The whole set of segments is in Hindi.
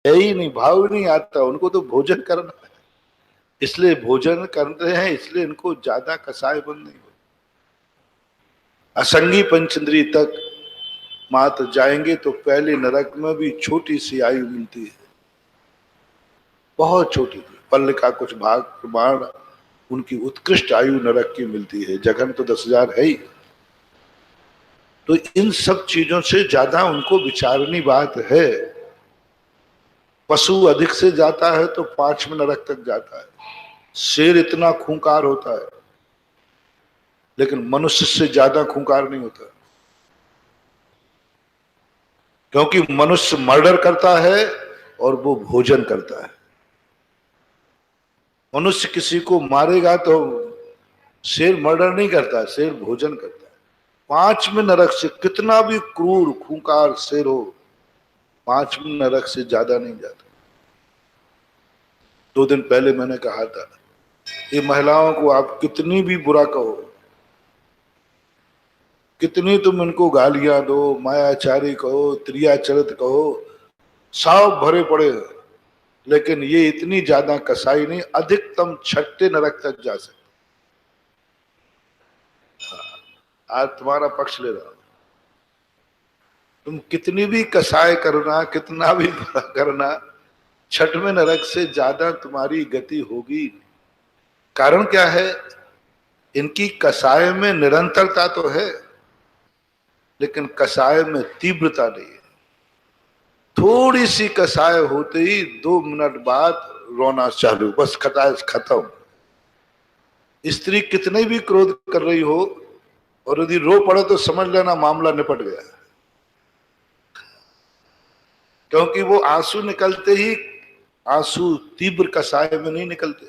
है ही नहीं, भाव ही नहीं आता उनको, तो भोजन करना है, इसलिए भोजन करते हैं, इसलिए इनको ज्यादा कसाय बंद नहीं हो। असंगी पंचेंद्रिय तक मात्र जाएंगे तो पहले नरक में भी छोटी सी आयु मिलती है, बहुत छोटी थी, पल्ल का कुछ भाग प्रमाण उनकी उत्कृष्ट आयु नरक की मिलती है, जघन तो 10,000 है ही। तो इन सब चीजों से ज्यादा उनको विचारनी बात है। पशु अधिक से जाता है तो 5वें नरक तक जाता है, शेर इतना खूंखार होता है, लेकिन मनुष्य से ज्यादा खूंखार नहीं होता, क्योंकि मनुष्य मर्डर करता है और वो भोजन करता है। मनुष्य किसी को मारेगा तो शेर मर्डर नहीं करता, शेर भोजन करता है। 5वें नरक से कितना भी क्रूर खूंखार शेर हो, 5वें नरक से ज्यादा नहीं जाता। 2 दिन पहले मैंने कहा था, ये महिलाओं को आप कितनी भी बुरा कहो, कितनी तुम इनको गालियां दो, मायाचारी कहो, त्रियाचरित कहो, सब भरे पड़े, लेकिन ये इतनी ज्यादा कसाई नहीं, अधिकतम 6ठे नरक तक जा सकते। आज तुम्हारा पक्ष ले रहा हूं, तुम कितनी भी कसाई करना, कितना भी बुरा करना, 6वें नरक से ज्यादा तुम्हारी गति होगी। कारण क्या है, इनकी कसाय में निरंतरता तो है, लेकिन कसाय में तीव्रता नहीं है। थोड़ी सी कसाय होते ही 2 मिनट बाद रोना चालू, बस खत्म। स्त्री कितने भी क्रोध कर रही हो और यदि रो पड़े तो समझ लेना मामला निपट गया, क्योंकि वो आंसू निकलते ही, आंसू तीव्र कसाय में नहीं निकलते,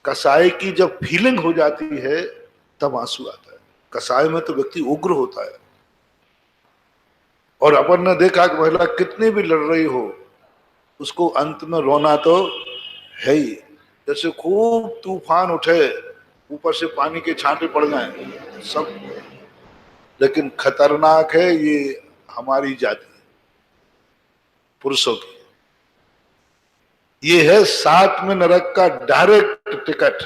कसाय की जब फीलिंग हो जाती है तब आंसू आता है। कसाय में तो व्यक्ति उग्र होता है, और अपन ने देखा कि महिला कितनी भी लड़ रही हो, उसको अंत में रोना तो है ही। जैसे खूब तूफान उठे, ऊपर से पानी के छांटे पड़ जाए सब, लेकिन खतरनाक है ये हमारी जाति, पुरुषों की। ये है 7वें नरक का डायरेक्ट टिकट।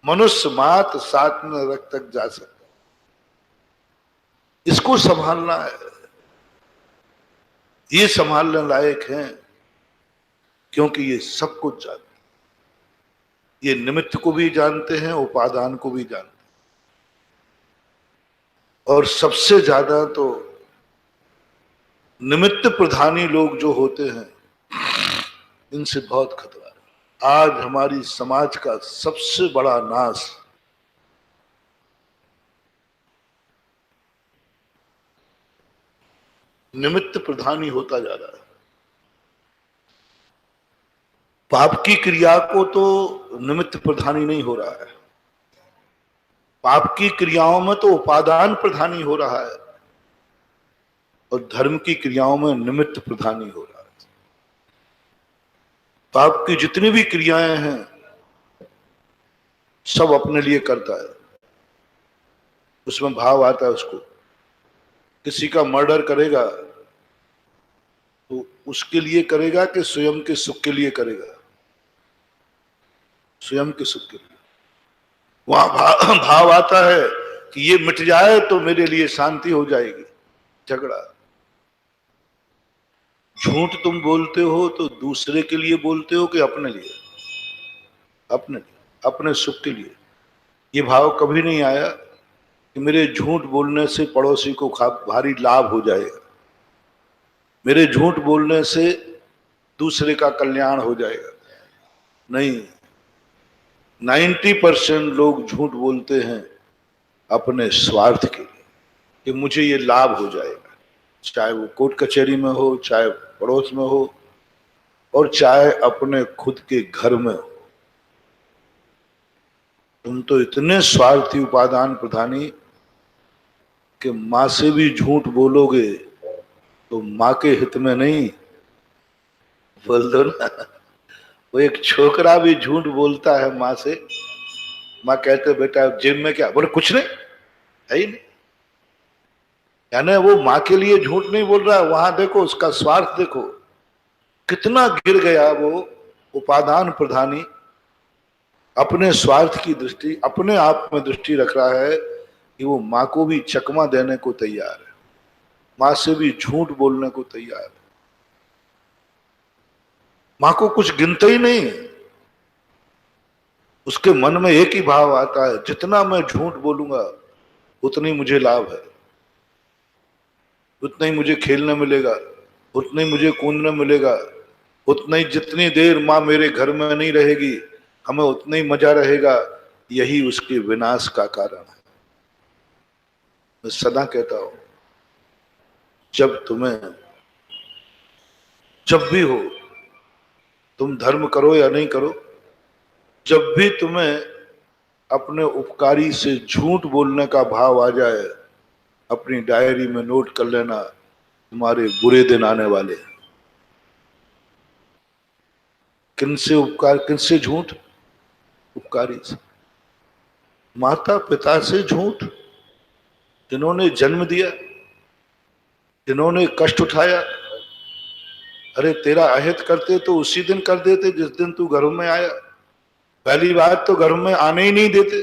मनुष्य मात्र 7वें नरक तक जा सकता, इसको संभालना है। ये संभालने लायक है, क्योंकि ये सब कुछ जानते, ये निमित्त को भी जानते हैं, उपादान को भी जानते हैं, और सबसे ज्यादा तो निमित्त प्रधानी लोग जो होते हैं, इनसे बहुत खतरा है। आज हमारी समाज का सबसे बड़ा नाश निमित्त प्रधानी होता जा रहा है। पाप की क्रिया को तो निमित्त प्रधानी नहीं हो रहा है, पाप की क्रियाओं में तो उपादान प्रधानी हो रहा है, और धर्म की क्रियाओं में निमित्त प्रधानी हो रहा है। पाप की जितनी भी क्रियाएं हैं सब अपने लिए करता है, उसमें भाव आता है उसको। किसी का मर्डर करेगा तो उसके लिए करेगा कि स्वयं के सुख के लिए करेगा? स्वयं के सुख के लिए। वहां भाव आता है कि ये मिट जाए तो मेरे लिए शांति हो जाएगी। झगड़ा। झूठ तुम बोलते हो तो दूसरे के लिए बोलते हो कि अपने लिए? अपने लिए, अपने सुख के लिए। ये भाव कभी नहीं आया कि मेरे झूठ बोलने से पड़ोसी को भारी लाभ हो जाएगा, मेरे झूठ बोलने से दूसरे का कल्याण हो जाएगा। नहीं, 90% लोग झूठ बोलते हैं अपने स्वार्थ के लिए, कि मुझे ये लाभ हो जाएगा, चाहे वो कोर्ट कचहरी में हो, चाहे पड़ोस में हो, और चाहे अपने खुद के घर में हो। तुम तो इतने स्वार्थी उपादान प्रधानी कि मां से भी झूठ बोलोगे तो मां के हित में नहीं। बोल दो ना, वो एक छोकरा भी झूठ बोलता है मां से, मां कहते बेटा जेब में क्या, बोले कुछ नहीं, है ही नहीं, यानी वो माँ के लिए झूठ नहीं बोल रहा है, वहां देखो उसका स्वार्थ देखो कितना गिर गया वो उपादान प्रधानी, अपने स्वार्थ की दृष्टि, अपने आप में दृष्टि रख रहा है कि वो माँ को भी चकमा देने को तैयार है, माँ से भी झूठ बोलने को तैयार है, माँ को कुछ गिनता ही नहीं। उसके मन में एक ही भाव आता है, जितना मैं झूठ बोलूंगा उतनी मुझे लाभ है, उतना ही मुझे खेलने मिलेगा, उतना ही मुझे कूदने मिलेगा, उतना ही जितनी देर माँ मेरे घर में नहीं रहेगी हमें उतना ही मजा रहेगा। यही उसके विनाश का कारण है। मैं सदा कहता हूं, जब तुम्हें जब भी हो, तुम धर्म करो या नहीं करो, जब भी तुम्हें अपने उपकारी से झूठ बोलने का भाव आ जाए, अपनी डायरी में नोट कर लेना, तुम्हारे बुरे दिन आने वाले। किनसे उपकार, किनसे झूठ? उपकारी से, माता पिता से झूठ, जिन्होंने जन्म दिया, जिन्होंने कष्ट उठाया। अरे तेरा अहित करते तो उसी दिन कर देते जिस दिन तू घर में आया। पहली बात तो घर में आने ही नहीं देते,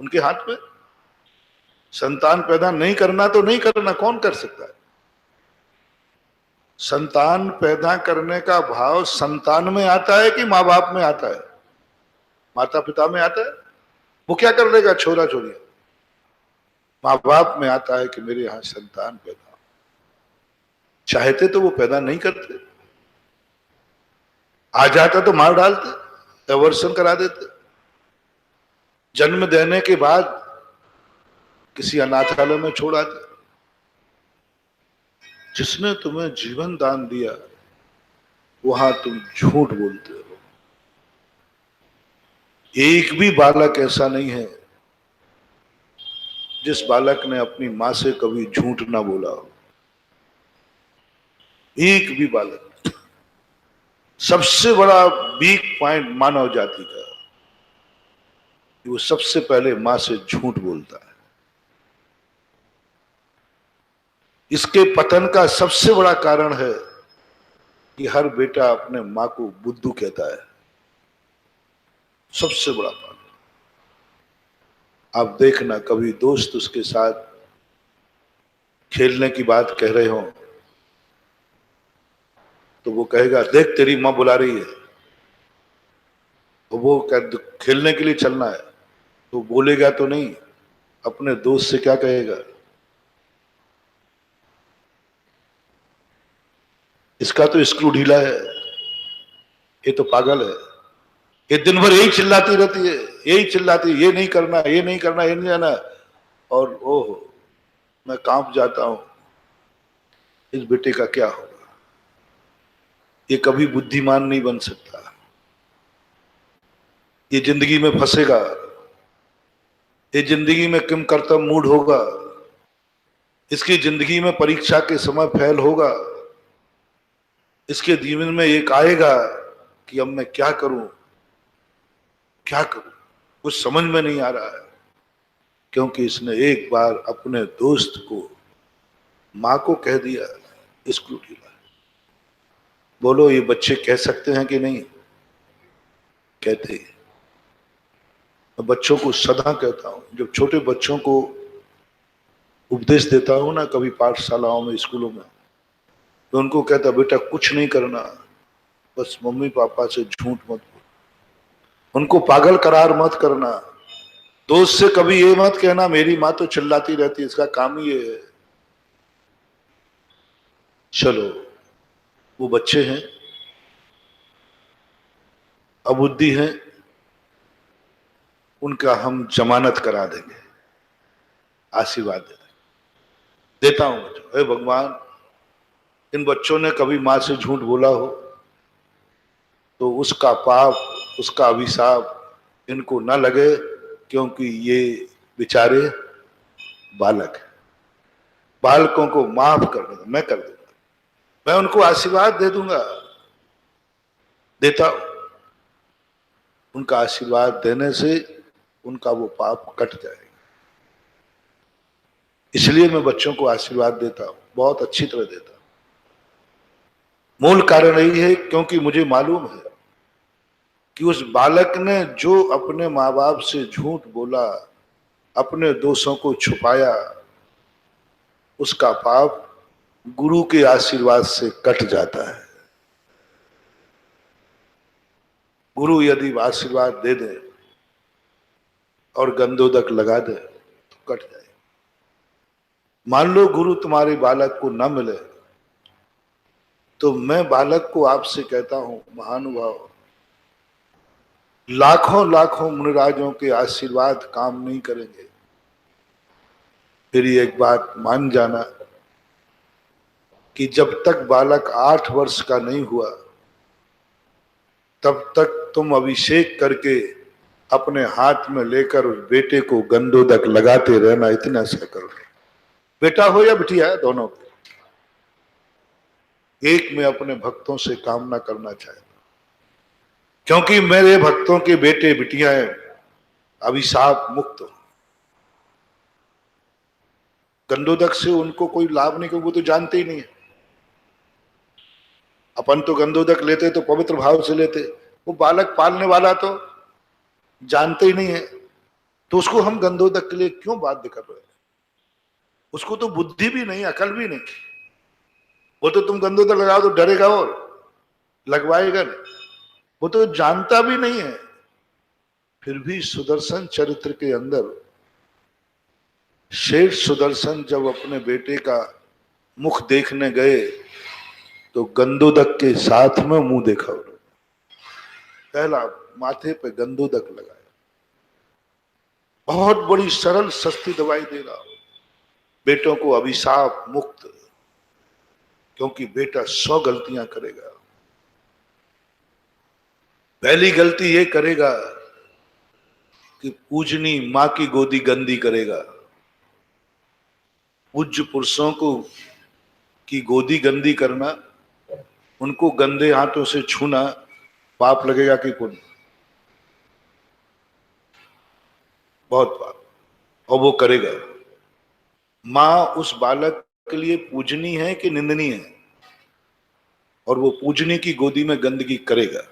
उनके हाथ में। संतान पैदा नहीं करना तो नहीं करना, कौन कर सकता है? संतान पैदा करने का भाव संतान में आता है कि माँ बाप में आता है? माता पिता में आता है। वो क्या कर लेगा छोरा छोरी? माँ बाप में आता है कि मेरे यहां संतान पैदा। चाहते तो वो पैदा नहीं करते, आ जाता तो मार डालते, अवर्सन करा देते। जन्म देने के बाद किसी अनाथालय में छोड़ आते। जिसने तुम्हें जीवन दान दिया वहां तुम झूठ बोलते हो। एक भी बालक ऐसा नहीं है जिस बालक ने अपनी मां से कभी झूठ ना बोला हो। एक भी बालक। सबसे बड़ा वीक पॉइंट मानव जाति का, वो सबसे पहले मां से झूठ बोलता है। इसके पतन का सबसे बड़ा कारण है कि हर बेटा अपने मां को बुद्धू कहता है। सबसे बड़ा कारण। आप देखना, कभी दोस्त उसके साथ खेलने की बात कह रहे हो तो वो कहेगा देख तेरी मां बुला रही है, तो वो खेलने के लिए चलना है, तो बोलेगा तो नहीं, अपने दोस्त से क्या कहेगा? इसका तो स्क्रू ढीला है, ये तो पागल है, ये दिन भर यही चिल्लाती रहती है, यही चिल्लाती है, ये नहीं करना, ये नहीं करना, ये नहीं जाना। और ओह, मैं कांप जाता हूं, इस बेटे का क्या होगा? ये कभी बुद्धिमान नहीं बन सकता, ये जिंदगी में फंसेगा, ये जिंदगी में किम कर्तव्य मूड होगा, इसकी जिंदगी में परीक्षा के समय फेल होगा, इसके जीवन में एक आएगा कि अब मैं क्या करूं, क्या करूं, कुछ समझ में नहीं आ रहा है। क्योंकि इसने एक बार अपने दोस्त को, मां को कह दिया स्क्रू ढीला। बोलो ये बच्चे कह सकते हैं कि नहीं? कहते हैं। मैं बच्चों को सदा कहता हूं, जब छोटे बच्चों को उपदेश देता हूं ना कभी पाठशालाओं में, स्कूलों में, तो उनको कहता बेटा कुछ नहीं करना, बस मम्मी पापा से झूठ मत बोल, उनको पागल करार मत करना, दोस्त से कभी ये मत कहना मेरी माँ तो चिल्लाती रहती है, इसका काम ही ये है। चलो, वो बच्चे हैं, अबुद्धि हैं, उनका हम जमानत करा देंगे, आशीर्वाद दे देंगे। देता हूं बच्चों, हे भगवान, इन बच्चों ने कभी माँ से झूठ बोला हो तो उसका पाप, उसका अभिशाप इनको न लगे, क्योंकि ये बेचारे बालक हैं। बालकों को माफ कर दूंगा, मैं कर दूंगा, मैं उनको आशीर्वाद दे दूंगा, देता हूं। उनका आशीर्वाद देने से उनका वो पाप कट जाएगा। इसलिए मैं बच्चों को आशीर्वाद देता हूं, बहुत अच्छी तरह देता हूं। मूल कारण यही है क्योंकि मुझे मालूम है कि उस बालक ने जो अपने माँ बाप से झूठ बोला, अपने दोषों को छुपाया, उसका पाप गुरु के आशीर्वाद से कट जाता है। गुरु यदि आशीर्वाद दे दे और गंधोदक लगा दे तो कट जाए। मान लो गुरु तुम्हारे बालक को न मिले तो मैं बालक को आपसे कहता हूं, महानुभाव, लाखों लाखों मुनिराजों के आशीर्वाद काम नहीं करेंगे। फिर एक बात मान जाना कि जब तक बालक 8 वर्ष का नहीं हुआ तब तक तुम अभिषेक करके अपने हाथ में लेकर उस बेटे को गंधोदक लगाते रहना, इतना सा करो। बेटा हो या बिटिया, दोनों को एक में अपने भक्तों से कामना करना चाहिए, क्योंकि मेरे भक्तों के बेटे बिटियां अभिशाप मुक्त हो। गंधोदक से उनको कोई लाभ नहीं, क्योंकि वो तो जानते ही नहीं है। अपन तो गंधोदक लेते तो पवित्र भाव से लेते, वो बालक पालने वाला तो जानते ही नहीं है, तो उसको हम गंधोदक के लिए क्यों बाध्य कर रहे हैं? उसको तो बुद्धि भी नहीं, अकल भी नहीं। वो तो तुम गंधोदक लगाओ तो डरेगा और लगवाएगा नहीं, वो तो जानता भी नहीं है। फिर भी सुदर्शन चरित्र के अंदर शेष सुदर्शन जब अपने बेटे का मुख देखने गए तो गंधोदक के साथ में मुंह देखा उन्होंने। पहला माथे पे गंधोदक लगाया, बहुत बड़ी सरल सस्ती दवाई दे रहा हूं बेटों को अभिशाप मुक्त, क्योंकि बेटा 100 गलतियां करेगा। पहली गलती ये करेगा कि पूजनी मां की गोदी गंदी करेगा। पूज्य पुरुषों को की गोदी गंदी करना, उनको गंदे हाथों से छूना पाप लगेगा कि पुण्य? बहुत पाप, और वो करेगा। मां उस बालक के लिए पूजनी है कि निंदनीय है, और वो पूजनी की गोदी में गंदगी करेगा,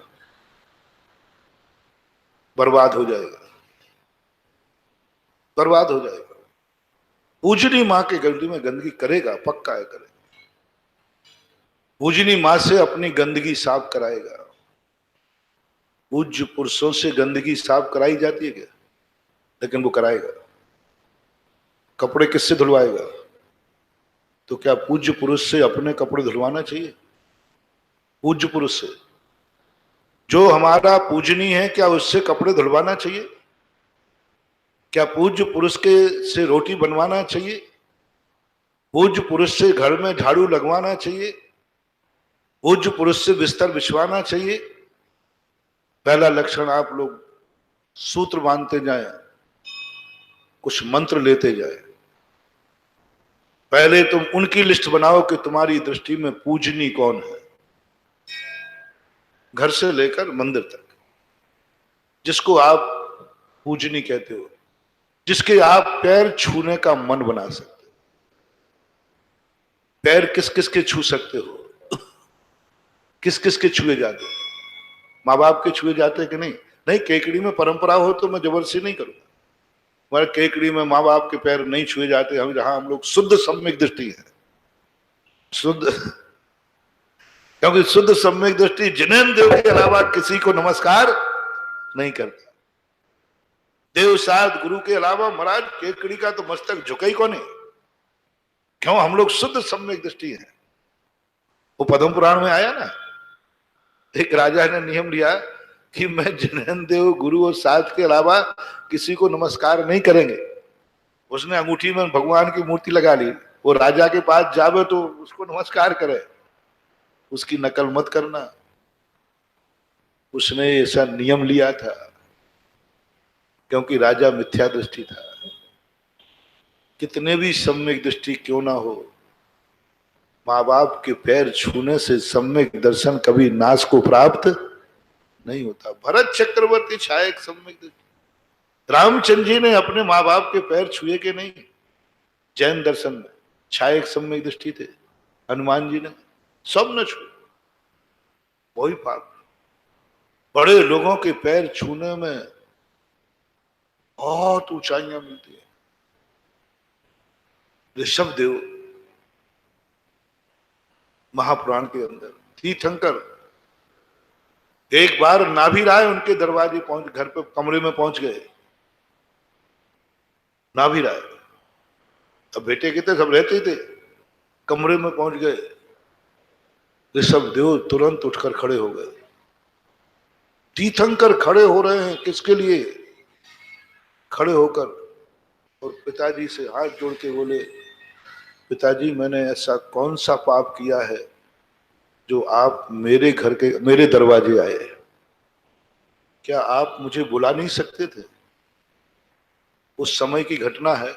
बर्बाद हो जाएगा, बर्बाद हो जाएगा। पूजनी मां के गोदी में गंदगी करेगा, पक्का है करेगा। पूजनी मां से अपनी गंदगी साफ कराएगा। पूज्य पुरुषों से गंदगी साफ कराई जाती है क्या? लेकिन वो कराएगा। कपड़े किससे धुलवाएगा? तो क्या पूज्य पुरुष से अपने कपड़े धुलवाना चाहिए? पूज्य पुरुष से, जो हमारा पूजनी है, क्या उससे कपड़े धुलवाना चाहिए? क्या पूज्य पुरुष के से रोटी बनवाना चाहिए? पूज्य पुरुष से घर में झाड़ू लगवाना चाहिए? पूज्य पुरुष से बिस्तर बिछवाना चाहिए? पहला लक्षण, आप लोग सूत्र बांधते जाएं, कुछ मंत्र लेते जाएं। पहले तुम उनकी लिस्ट बनाओ कि तुम्हारी दृष्टि में पूजनी कौन है, घर से लेकर मंदिर तक, जिसको आप पूजनी कहते हो, जिसके आप पैर छूने का मन बना सकते हो। पैर किस किस के छू सकते हो? किस किस के छुए जाते? माँ बाप के छुए जाते कि नहीं? नहीं, केकड़ी में परंपरा हो तो मैं जबरदस्ती नहीं करूंगा, मगर केकड़ी में माँ बाप के पैर नहीं छुए जाते। हम जहां हम लोग शुद्ध सम्यक दृष्टि है, शुद्ध, क्योंकि शुद्ध सम्यक दृष्टि जिनेन्द्र देव के अलावा किसी को नमस्कार नहीं करता। देव साध गुरु के अलावा महाराज केकड़ी का तो मस्तक झुका ही कौन है? क्यों? हम लोग शुद्ध सम्यक दृष्टि है। वो पद्म पुराण में आया ना, एक राजा ने नियम लिया कि मैं जिनेन्द्र देव गुरु और साध के अलावा किसी को नमस्कार नहीं करेंगे। उसने अंगूठी में भगवान की मूर्ति लगा ली, वो राजा के पास जावे तो उसको नमस्कार करे, उसकी नकल मत करना। उसने ऐसा नियम लिया था क्योंकि राजा मिथ्या दृष्टि था। कितने भी सम्यक दृष्टि क्यों ना हो, माँ बाप के पैर छूने से सम्यक दर्शन कभी नाश को प्राप्त नहीं होता। भरत चक्रवर्ती छाए एक सम्यक दृष्टि। रामचंद्र जी ने अपने माँ बाप के पैर छुए के नहीं? जैन दर्शन में छायक सम्यक दृष्टि थे हनुमान जी ने, सब न छू, वही पाप। बड़े लोगों के पैर छूने में बहुत ऊंचाइयां मिलती है। ऋषभ देव महापुराण के अंदर तीर्थंकर एक बार नाभि राय उनके दरवाजे पहुंच, घर पे कमरे में पहुंच गए। नाभि राय अब बेटे के थे, सब रहते ही थे, कमरे में पहुंच गए। ऋषभ देव तुरंत उठकर खड़े हो गए। तीर्थंकर खड़े हो रहे हैं, किसके लिए? खड़े होकर और पिताजी से हाथ जोड़ के बोले, पिताजी मैंने ऐसा कौन सा पाप किया है जो आप मेरे घर के, मेरे दरवाजे आए? क्या आप मुझे बुला नहीं सकते थे? उस समय की घटना है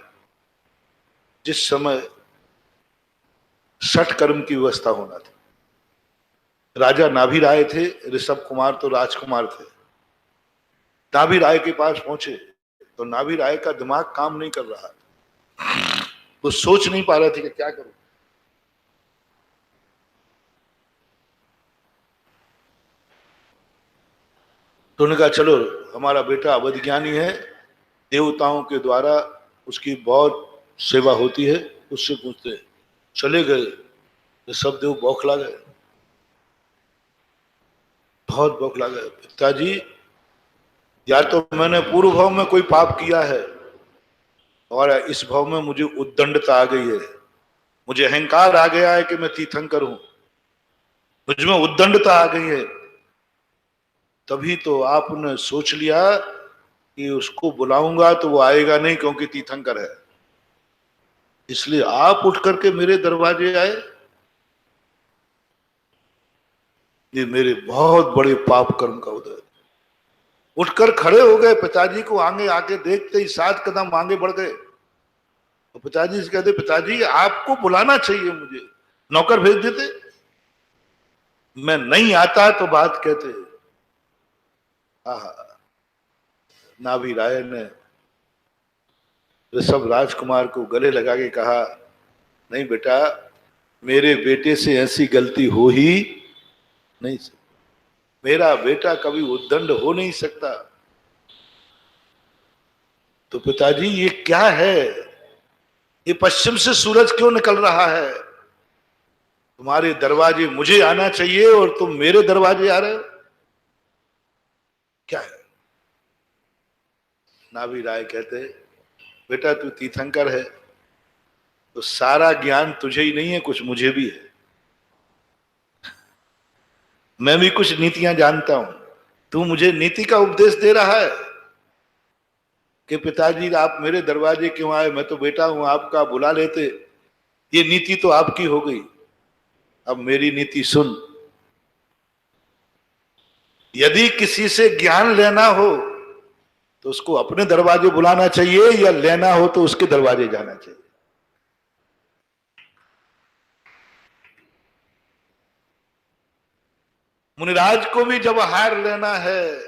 जिस समय षट कर्म की व्यवस्था होना थी। राजा नाभि राय थे, ऋषभ कुमार तो राजकुमार थे। नाभि राय के पास पहुंचे तो नाभि राय का दिमाग काम नहीं कर रहा, वो सोच नहीं पा रहे थे कि क्या करूं। तो उन्होंने कहा चलो हमारा बेटा अवध ज्ञानी है, देवताओं के द्वारा उसकी बहुत सेवा होती है, उससे पूछते हैं। चले गए, ऋषभ देव बौखला गए, बहुत बौखला गए। पिताजी या तो मैंने पूर्व भाव में कोई पाप किया है और इस भाव में मुझे उद्दंडता आ गई है, मुझे अहंकार आ गया है कि मैं तीर्थंकर हूं, मुझमें उद्दंडता आ गई है। तभी तो आपने सोच लिया कि उसको बुलाऊंगा तो वो आएगा नहीं क्योंकि तीर्थंकर है, इसलिए आप उठ करके मेरे दरवाजे आए। ये मेरे बहुत बड़े पाप कर्म का उदय। उठकर खड़े हो गए, पिताजी को आगे आके देखते ही 7 कदम आगे बढ़ गए। तो पिताजी से कहते, पिताजी आपको बुलाना चाहिए, मुझे नौकर भेज देते, मैं नहीं आता तो बात कहते। नाभि राय ने ऋषभ राजकुमार को गले लगा के कहा, नहीं बेटा, मेरे बेटे से ऐसी गलती हो ही नहीं सकती, मेरा बेटा कभी उद्दंड हो नहीं सकता। तो पिताजी ये क्या है? ये पश्चिम से सूरज क्यों निकल रहा है? तुम्हारे दरवाजे मुझे आना चाहिए और तुम मेरे दरवाजे आ रहे हो, क्या है? नाभि राय कहते, बेटा तू तीर्थंकर है तो सारा ज्ञान तुझे ही नहीं है, कुछ मुझे भी है, मैं भी कुछ नीतियां जानता हूं। तू मुझे नीति का उपदेश दे रहा है कि पिताजी आप मेरे दरवाजे क्यों आए, मैं तो बेटा हूं आपका, बुला लेते। ये नीति तो आपकी हो गई, अब मेरी नीति सुन। यदि किसी से ज्ञान लेना हो तो उसको अपने दरवाजे बुलाना चाहिए, या लेना हो तो उसके दरवाजे जाना चाहिए। मुनिराज को भी जब हार लेना है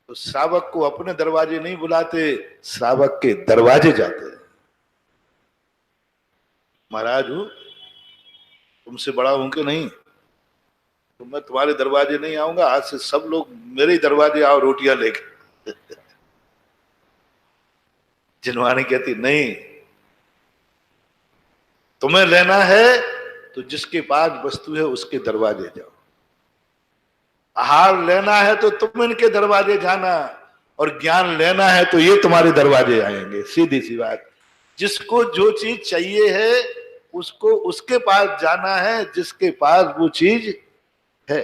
तो श्रावक को अपने दरवाजे नहीं बुलाते, श्रावक के दरवाजे जाते हैं। महाराज हूं, तुमसे बड़ा हूं कि नहीं, तो मैं तुम्हारे दरवाजे नहीं आऊंगा, आज से सब लोग मेरे ही दरवाजे आओ रोटियां लेकर। जिनवानी कहती नहीं, तुम्हें लेना है तो जिसके पास वस्तु है उसके दरवाजे जाओ, आहार लेना है तो तुम इनके दरवाजे जाना, और ज्ञान लेना है तो ये तुम्हारे दरवाजे आएंगे। सीधी सी बात, जिसको जो चीज चाहिए है उसको उसके पास जाना है जिसके पास वो चीज है।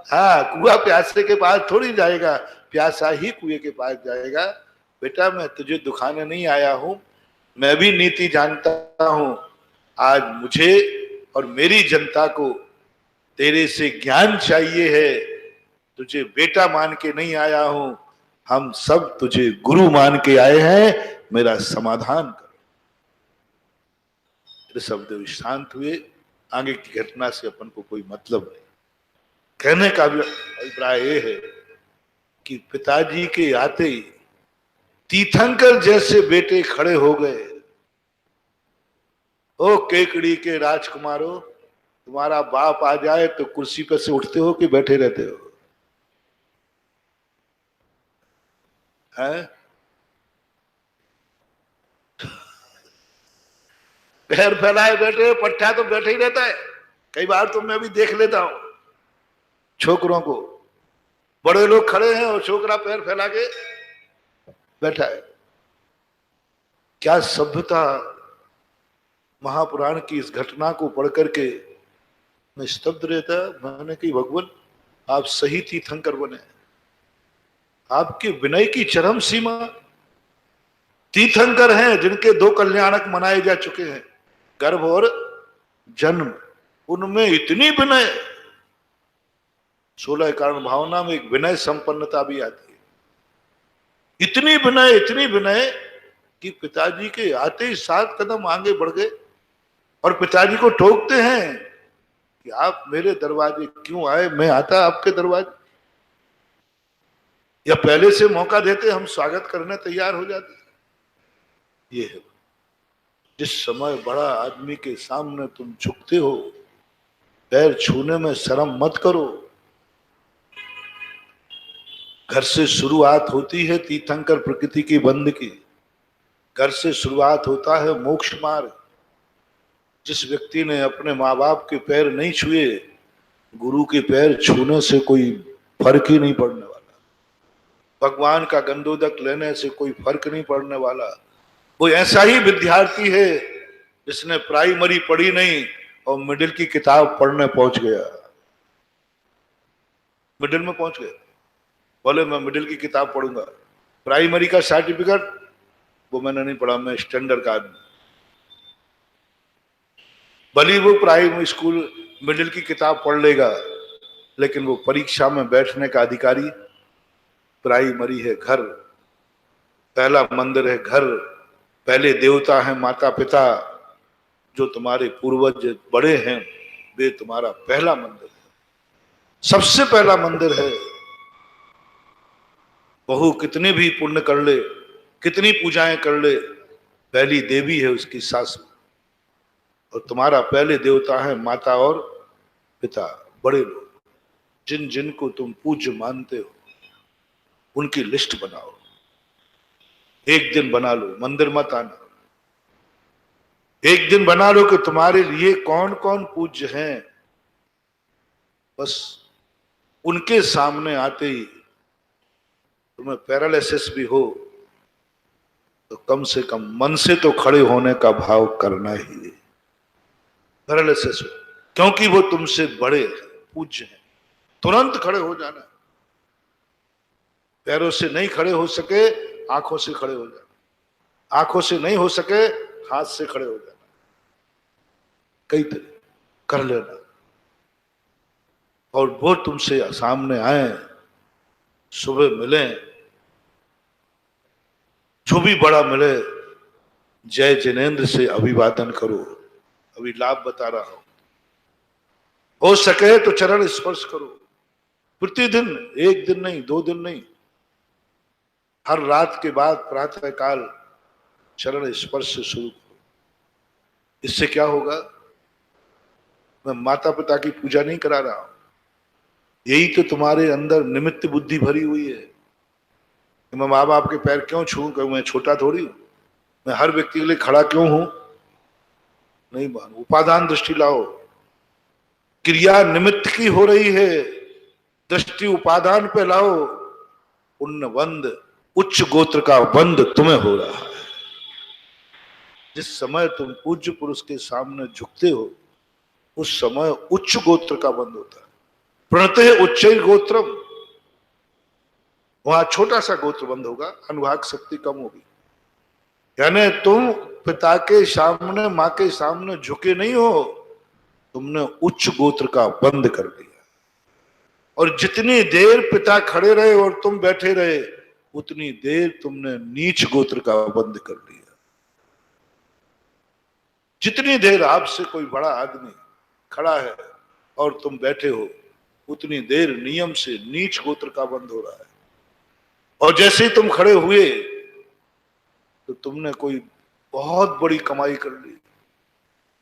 हाँ, कुआं प्यासे के पास थोड़ी जाएगा, प्यासा ही कुएं के पास जाएगा। बेटा मैं तुझे दुखाने नहीं आया हूं, मैं भी नीति जानता हूं। आज मुझे और मेरी जनता को तेरे से ज्ञान चाहिए है, तुझे बेटा मान के नहीं आया हूं, हम सब तुझे गुरु मान के आए हैं, मेरा समाधान कर। ऋषभदेव शांत हुए, आगे की घटना से अपन को कोई मतलब नहीं। कहने का भी अभिप्राय ये है कि पिताजी के आते ही तीर्थंकर जैसे बेटे खड़े हो गए। ओ केकड़ी के राजकुमारों, तुम्हारा बाप आ जाए तो कुर्सी पर से उठते हो कि बैठे रहते हो? हैं? पैर फैलाए बैठे हो, पट्टा तो बैठे ही रहता है। कई बार तो मैं भी देख लेता हूं छोकरों को, बड़े लोग खड़े हैं और छोकरा पैर फैला के बैठा है। क्या सभ्यता! महापुराण की इस घटना को पढ़ करके मैं स्तब्ध रहता। मैंने कही भगवान, आप सही तीर्थंकर बने, आपके विनय की चरम सीमा। तीर्थंकर हैं जिनके दो कल्याणक मनाए जा चुके हैं, गर्भ और जन्म, उनमें इतनी विनय। 16 कारण भावना में एक विनय संपन्नता भी आती है। इतनी विनय कि पिताजी के आते ही 7 कदम आगे बढ़ गए और पिताजी को टोकते हैं कि आप मेरे दरवाजे क्यों आए, मैं आता आपके दरवाजे। या पहले से मौका देते, हम स्वागत करने तैयार हो जाते। ये है, जिस समय बड़ा आदमी के सामने तुम झुकते हो, पैर छूने में शर्म मत करो। घर से शुरुआत होती है तीर्थंकर प्रकृति की बंद की। घर से शुरुआत होता है मोक्ष मार्ग। जिस व्यक्ति ने अपने माँ बाप के पैर नहीं छुए, गुरु के पैर छूने से कोई फर्क ही नहीं पड़ने वाला। भगवान का गंधोदक लेने से कोई फर्क नहीं पड़ने वाला। वो ऐसा ही विद्यार्थी है जिसने प्राइमरी पढ़ी नहीं और मिडिल की किताब पढ़ने पहुंच गया। मिडिल में पहुंच गया, बोले मैं मिडिल की किताब पढ़ूंगा। प्राइमरी का सर्टिफिकेट वो मैंने नहीं पढ़ा, मैं स्टैंडर्ड का आदमी। भले वो प्राइमरी स्कूल मिडिल की किताब पढ़ लेगा, लेकिन वो परीक्षा में बैठने का अधिकारी प्राइमरी है। घर पहला मंदिर है, घर पहले देवता है, माता पिता जो तुम्हारे पूर्वज बड़े हैं, वे तुम्हारा पहला मंदिर है, सबसे पहला मंदिर है। बहू कितने भी पुण्य कर ले, कितनी पूजाएं कर ले, पहली देवी है उसकी सासू। और तुम्हारा पहले देवता है माता और पिता, बड़े लोग जिन जिन को तुम पूज्य मानते हो, उनकी लिस्ट बनाओ। एक दिन बना लो, मंदिर मत आना। एक दिन बना लो कि तुम्हारे लिए कौन कौन पूज्य हैं। बस उनके सामने आते ही तुम्हें पैरालिसिस भी हो तो कम से कम मन से तो खड़े होने का भाव करना ही है। पैरालिसिस हो क्योंकि वो तुमसे बड़े हैं, पूज्य हैं, तुरंत खड़े हो जाना। पैरों से नहीं खड़े हो सके, आंखों से खड़े हो जाना। आंखों से नहीं हो सके, हाथ से खड़े हो जाना। कई तरह कर लेना। और वो तुमसे सामने आए, सुबह मिले, जो भी बड़ा मिले, जय जिनेन्द्र से अभिवादन करो। अभी लाभ बता रहा हूं। हो सके तो चरण स्पर्श करो प्रतिदिन, एक दिन नहीं, 2 दिन नहीं, हर रात के बाद प्रातः काल चरण स्पर्श से शुरू करो। इससे क्या होगा? मैं माता पिता की पूजा नहीं करा रहा हूं, यही तो तुम्हारे अंदर निमित्त बुद्धि भरी हुई है। मैं माँ बाप के पैर क्यों छूं? क्यों मैं छोटा थोड़ी हूं? मैं हर व्यक्ति के लिए खड़ा क्यों हूं? नहीं मानो। उपादान दृष्टि लाओ। क्रिया निमित्त की हो रही है, दृष्टि उपादान पे लाओ। पुण्य बंद, उच्च गोत्र का बंद तुम्हें हो रहा है। जिस समय तुम पूज्य पुरुष के सामने झुकते हो, उस समय उच्च गोत्र का बंद होता है। प्रणतः उच्च गोत्रम, वहां छोटा सा गोत्र बंद होगा, अनुभाग शक्ति कम होगी। यानी तुम पिता के सामने, मां के सामने झुके नहीं हो, तुमने उच्च गोत्र का बंद कर दिया। और जितनी देर पिता खड़े रहे और तुम बैठे रहे, उतनी देर तुमने नीच गोत्र का बंद कर दिया। जितनी देर आपसे कोई बड़ा आदमी खड़ा है और तुम बैठे हो, उतनी देर नियम से नीच गोत्र का बंद हो रहा है। और जैसे ही तुम खड़े हुए, तुमने कोई बहुत बड़ी कमाई कर ली,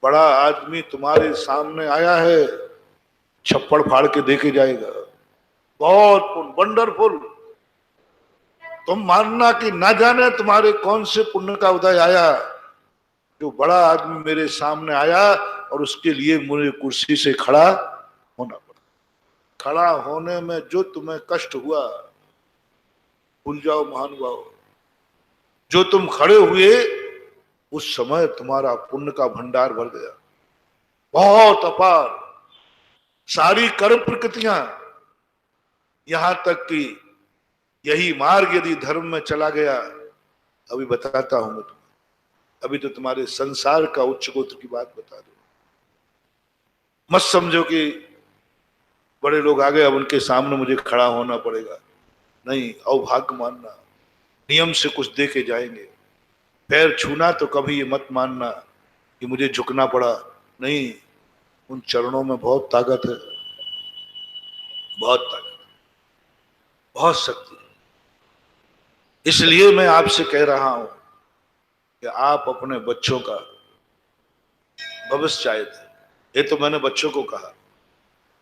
बड़ा आदमी तुम्हारे सामने आया है, छप्पड़ फाड़ के देके जाएगा, बहुत वंडरफुल। तुम मानना कि ना जाने तुम्हारे कौन से पुण्य का उदय आया, जो बड़ा आदमी मेरे सामने आया और उसके लिए मुझे कुर्सी से खड़ा होना पड़ा। खड़ा होने में जो तुम्हें कष्ट हुआ भूल जाओ महानुभाव। जो तुम खड़े हुए उस समय तुम्हारा पुण्य का भंडार भर गया, बहुत अपार। सारी कर्म प्रकृतियां, यहां तक कि यही मार्ग यदि धर्म में चला गया, अभी बताता हूं मैं तुम्हें, अभी तो तुम्हारे संसार का उच्च गोत्र की बात बता दो। मत समझो कि बड़े लोग आ गए अब उनके सामने मुझे खड़ा होना पड़ेगा, नहीं। अवभाग्य मानना, नियम से कुछ दे के जाएंगे। पैर छूना तो कभी ये मत मानना कि मुझे झुकना पड़ा, नहीं। उन चरणों में बहुत ताकत है, बहुत ताकत, बहुत शक्ति। इसलिए मैं आपसे कह रहा हूं कि आप अपने बच्चों का भविष्य चाहते हैं। ये तो मैंने बच्चों को कहा,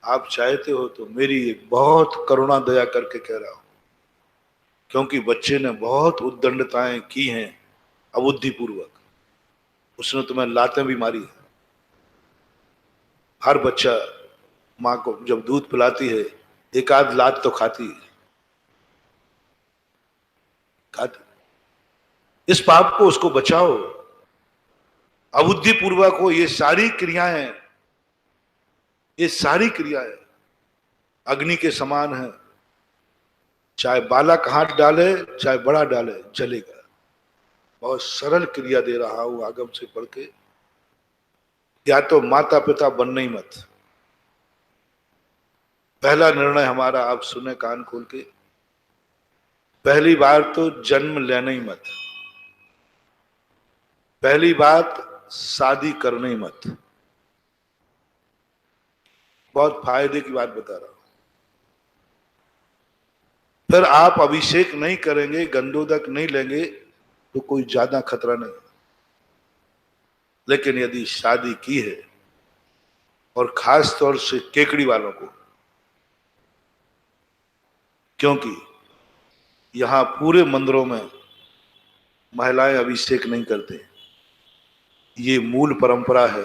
आप चाहते हो तो मेरी एक बहुत करुणा दया करके कह रहा हूं, क्योंकि बच्चे ने बहुत उद्दंडताएं की हैं अबुद्धिपूर्वक। उसने तुम्हें लातें भी मारी है। हर बच्चा माँ को जब दूध पिलाती है एक आध लात तो खाती है, खाती। इस पाप को उसको बचाओ। अबुद्धिपूर्वक हो ये सारी क्रियाएं, ये सारी क्रियाएं अग्नि के समान है। चाहे बालक हाथ डाले चाहे बड़ा डाले जलेगा। बहुत सरल क्रिया दे रहा हूं आगम से पढ़ के। या तो माता पिता बनने ही मत। पहला निर्णय हमारा, आप सुने कान खोल के। पहली बार तो जन्म लेना ही मत। पहली बात शादी करने ही मत। बहुत फायदे की बात बता रहा हूं। फिर आप अभिषेक नहीं करेंगे, गंधोदक नहीं लेंगे तो कोई ज्यादा खतरा नहीं। लेकिन यदि शादी की है, और खास तौर से केकड़ी वालों को, क्योंकि यहां पूरे मंदिरों में महिलाएं अभिषेक नहीं करते। ये मूल परंपरा है,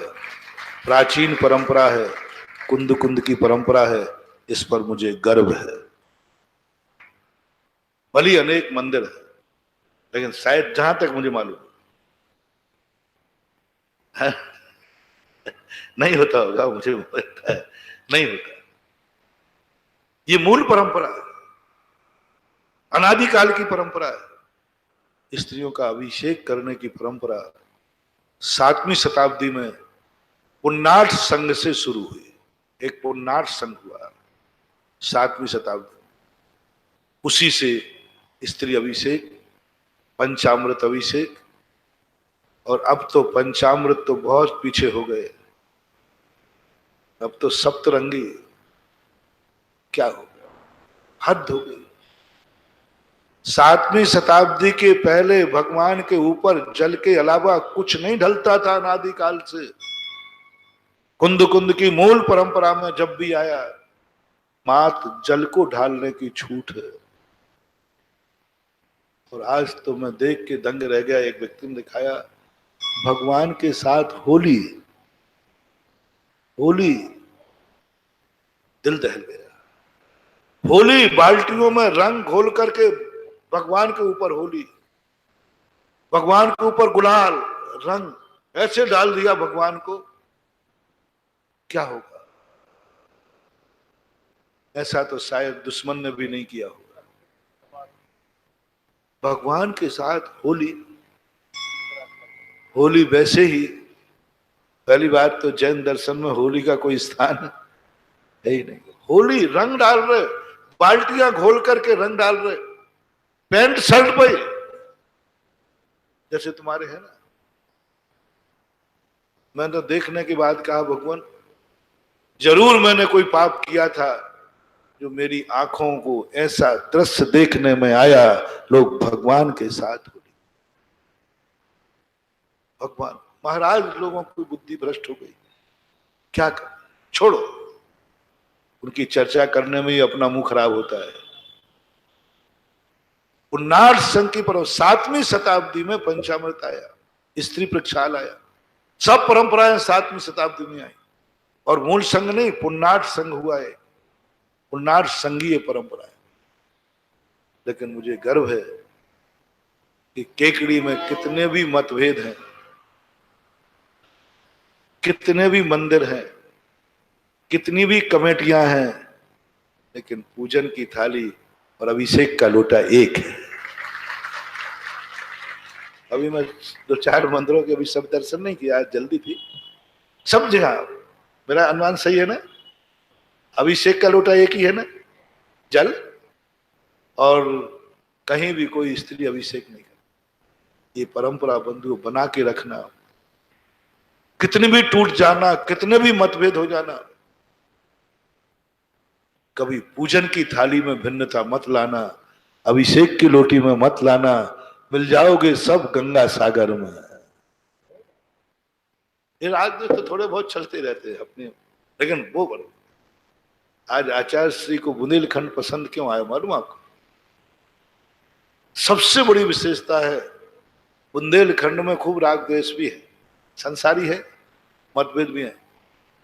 प्राचीन परंपरा है, कुंद कुंद की परंपरा है। इस पर मुझे गर्व है। भली अनेक मंदिर है, लेकिन शायद जहां तक मुझे मालूम है नहीं होता होगा, मुझे लगता है नहीं होता। ये मूल परंपरा है, अनादिकाल की परंपरा है। स्त्रियों का अभिषेक करने की परंपरा 7वीं शताब्दी में पुन्नाट संघ से शुरू हुई। एक पुन्नाट संघ हुआ 7वीं शताब्दी। उसी से स्त्री अभिषेक, पंचामृत अभिषेक, और अब तो पंचामृत तो बहुत पीछे हो गए। अब तो सप्तरंगी, क्या हो गया, हद हो गई। 7वीं शताब्दी के पहले भगवान के ऊपर जल के अलावा कुछ नहीं ढलता था अनादिकाल से। कुंद कुंद की मूल परंपरा में जब भी आया, मात्र जल को ढालने की छूट है। और आज तो मैं देख के दंग रह गया। एक व्यक्ति ने दिखाया भगवान के साथ होली, होली, दिल दहल गया। होली, बाल्टियों में रंग घोल करके भगवान के ऊपर होली, भगवान के ऊपर गुलाल, रंग ऐसे डाल दिया भगवान को, क्या होगा? ऐसा तो शायद दुश्मन ने भी नहीं किया होगा। भगवान के साथ होली, होली वैसे ही। पहली बात तो जैन दर्शन में होली का कोई स्थान है ही नहीं। होली, रंग डाल रहे, बाल्टियां घोल करके रंग डाल रहे, पैंट शर्ट पे जैसे तुम्हारे है ना। मैंने तो देखने के बाद कहा भगवान, जरूर मैंने कोई पाप किया था जो मेरी आंखों को ऐसा दृश्य देखने में आया। लोग भगवान के साथ होली, भगवान महाराज लोगों की बुद्धि भ्रष्ट हो गई, क्या कर, छोड़ो, उनकी चर्चा करने में ही अपना मुंह खराब होता है। उन्नाट संघ की पर 7वीं शताब्दी में पंचामृत आया, स्त्री प्रक्षाल आया, सब परंपराएं 7वीं शताब्दी में आई, और मूल संघ नहीं, पुन्नाट संघ हुआ है, पुन्नाट संघीय परंपरा है। लेकिन मुझे गर्व है कि केकड़ी में कितने भी मतभेद हैं, कितने भी मंदिर हैं, कितनी भी कमेटियां हैं, लेकिन पूजन की थाली और अभिषेक का लोटा एक है। अभी मैं 2-4 मंदिरों के अभी सब दर्शन नहीं किया, आज जल्दी थी, सब जगह मेरा अनुमान सही है ना, अभिषेक का लोटा एक ही है ना, जल, और कहीं भी कोई स्त्री अभिषेक नहीं करती। ये परंपरा बंधु बना के रखना, कितने भी टूट जाना, कितने भी मतभेद हो जाना, कभी पूजन की थाली में भिन्नता मत लाना, अभिषेक की लोटी में मत लाना, मिल जाओगे सब गंगा सागर में। ये राज तो थोड़े बहुत चलते रहते हैं अपने, लेकिन वो बड़े, आज आचार्य श्री को बुंदेलखंड पसंद क्यों आया मालूम आपको? सबसे बड़ी विशेषता है, बुंदेलखंड में खूब राग द्वेष भी है, संसारी है, मतभेद भी है,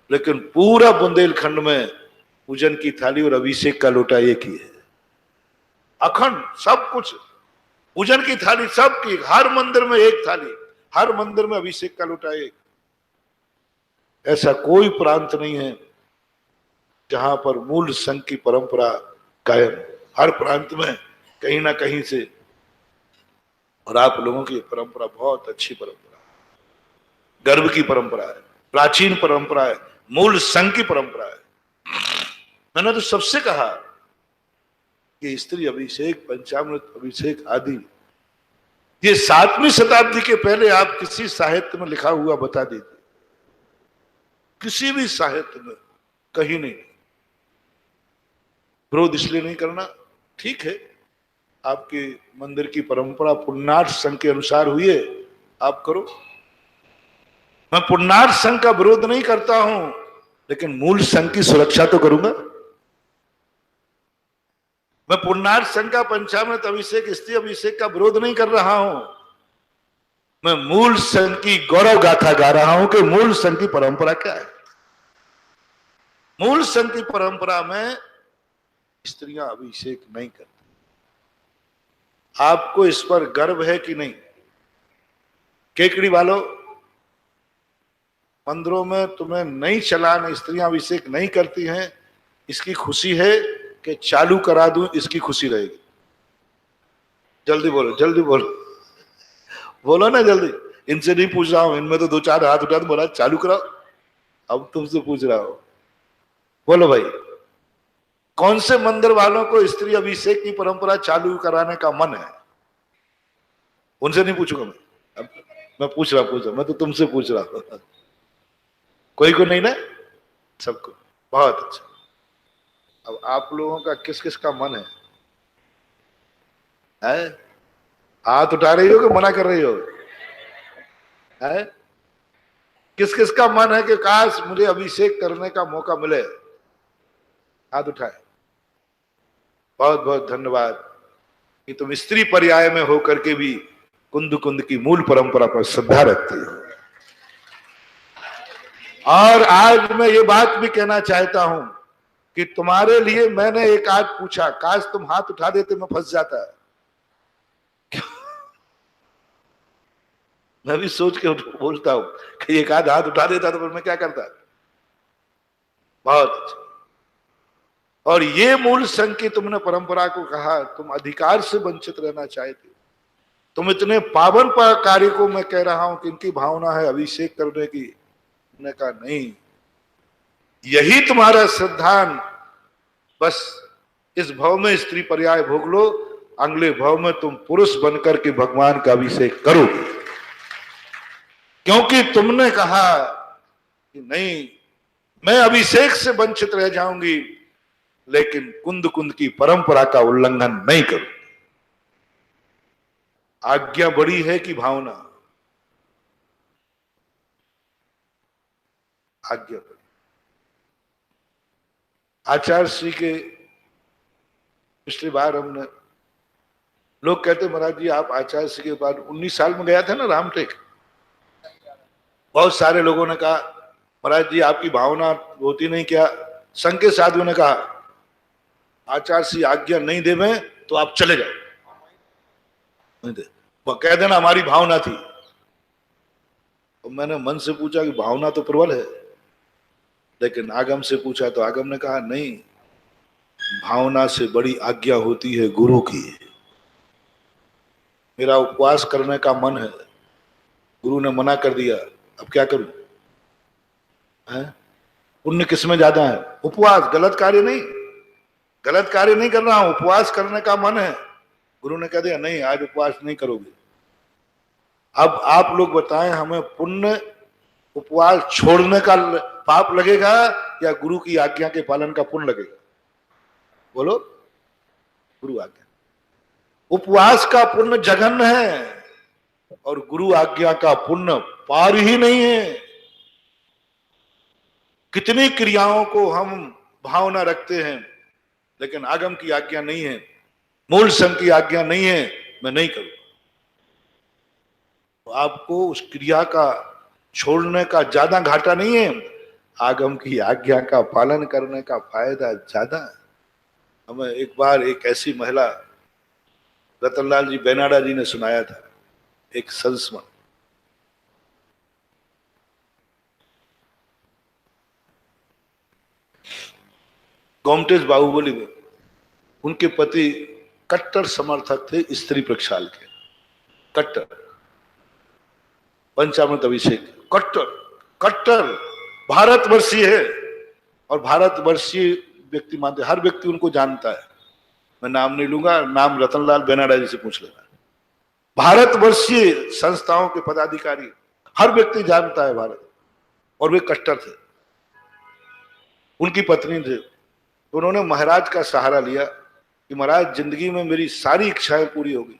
लेकिन पूरा बुंदेलखंड में पूजन की थाली और अभिषेक का लोटा एक ही है, अखंड सब कुछ, पूजन की थाली सबकी, हर मंदिर में एक थाली, हर मंदिर में अभिषेक का लोटा एक। ऐसा कोई प्रांत नहीं है जहां पर मूल संघ की परंपरा कायम, हर प्रांत में कहीं ना कहीं से। और आप लोगों की परंपरा बहुत अच्छी परंपरा है, गर्व की परंपरा है, प्राचीन परंपरा है, मूल संघ की परंपरा है। मैंने तो सबसे कहा कि स्त्री अभिषेक, पंचामृत अभिषेक आदि, ये 7वीं शताब्दी के पहले आप किसी साहित्य में लिखा हुआ बता दीजिए, किसी भी साहित्य में कहीं नहीं। विरोध इसलिए नहीं करना, ठीक है, आपके मंदिर की परंपरा पुन्नाट संघ के अनुसार हुई है, आप करो, मैं पुन्नाट संघ का विरोध नहीं करता हूं, लेकिन मूल संघ की सुरक्षा तो करूंगा। मैं पुन्नाट संघ का पंचामृत अभिषेक, स्त्री अभिषेक का विरोध नहीं कर रहा हूं, मैं मूल संघ की गौरव गाथा गा रहा हूं कि मूल संघ की परंपरा क्या है। मूल संघ की परंपरा में स्त्रियां अभिषेक नहीं करती। आपको इस पर गर्व है कि नहीं? केकड़ी वालों, मंदिरों में तुम्हें नहीं चलाने, स्त्रियां अभिषेक नहीं करती हैं, इसकी खुशी है कि चालू करा दूं, इसकी खुशी रहेगी। जल्दी बोलो, जल्दी बोलो, बोलो ना जल्दी। इनसे नहीं पूछ रहा हूं, इनमें तो 2-4 हाथ उठा, बोला चालू कराओ, अब तुमसे पूछ रहा हूं, बोलो भाई, कौन से मंदिर वालों को स्त्री अभिषेक की परंपरा चालू कराने का मन है? उनसे नहीं पूछूंगा मैं पूछ रहा, मैं तो तुमसे पूछ रहा हूं। कोई को नहीं ना, सबको, बहुत अच्छा। अब आप लोगों का किस किस का मन है? हाथ उठा रही हो कि मना कर रही हो? है किस किस का मन है कि काश मुझे अभिषेक करने का मौका मिले? हाथ उठाए। बहुत बहुत धन्यवाद कि तुम स्त्री पर्याय में होकर के भी कुंद कुंद की मूल परंपरा पर श्रद्धा रखते हो। और आज मैं ये बात भी कहना चाहता हूं कि तुम्हारे लिए मैंने एक आज पूछा, काश तुम हाथ उठा देते मैं फंस जाता। मैं भी सोच के बोलता हूं कि एक आध हाथ उठा देता तो फिर मैं क्या करता। बहुत अच्छा। और ये मूल संघ की तुमने परंपरा को कहा, तुम अधिकार से वंचित रहना चाहते, तुम इतने पावन कार्य को मैं कह रहा हूं कि इनकी भावना है अभिषेक करने की, मैंने कहा नहीं, यही तुम्हारा श्रद्धान, बस इस भव में स्त्री पर्याय भोग लो, अगले भव में तुम पुरुष बनकर के भगवान का अभिषेक करो। क्योंकि तुमने कहा कि नहीं, मैं अभिषेक से वंचित रह जाऊंगी, लेकिन कुंद कुंद की परंपरा का उल्लंघन नहीं करूं। आज्ञा बड़ी है कि भावना? आज्ञा पड़ी। आचार्य श्री के पिछली बार हमने, लोग कहते महाराज जी आप आचार्य श्री के बाद 19 साल में गया था ना रामटेक, बहुत सारे लोगों ने कहा महाराज जी आपकी भावना होती नहीं क्या? संघ के साधुओं ने कहा आचार्य श्री आज्ञा नहीं दे में तो आप चले जाओ, नहीं दे वो कह देना हमारी भावना थी। तो मैंने मन से पूछा कि भावना तो प्रबल है, लेकिन आगम से पूछा तो आगम ने कहा नहीं, भावना से बड़ी आज्ञा होती है गुरु की। मेरा उपवास करने का मन है, गुरु ने मना कर दिया, अब क्या करूं? पुण्य किसमें ज्यादा है? उपवास, गलत कार्य नहीं, गलत कार्य नहीं कर रहा हूं, उपवास करने का मन है, गुरु ने कह दिया नहीं आज उपवास नहीं करोगे। अब आप लोग बताएं हमें पुण्य उपवास छोड़ने का पाप लगेगा या गुरु की आज्ञा के पालन का पुण्य लगेगा? बोलो। गुरु आज्ञा, उपवास का पुण्य जघन्य है और गुरु आज्ञा का पुण्य पार ही नहीं है। कितनी क्रियाओं को हम भावना रखते हैं, लेकिन आगम की आज्ञा नहीं है, मूल संघ की आज्ञा नहीं है, मैं नहीं करूं। तो आपको उस क्रिया का छोड़ने का ज्यादा घाटा नहीं है, आगम की आज्ञा का पालन करने का फायदा ज्यादा है। हमें एक बार एक ऐसी महिला रतनलाल जी बेनाडा जी ने सुनाया था, एक संस्मरण। गोमटेश बाहुबली में उनके पति कट्टर समर्थक थे स्त्री प्रक्षाल के, कट्टर पंचामृत अभिषेक, कट्टर कट्टर भारतवर्षीय है और भारतवर्षीय व्यक्ति मानते, हर व्यक्ति उनको जानता है। मैं नाम नहीं लूंगा, नाम रतनलाल बेनाडा जी से पूछ लेना। भारतवर्षीय संस्थाओं के पदाधिकारी, हर व्यक्ति जानता है भारत, और वे कट्टर थे। उनकी पत्नी थे, तो उन्होंने महाराज का सहारा लिया कि महाराज जिंदगी में मेरी सारी इच्छाएं पूरी होगी,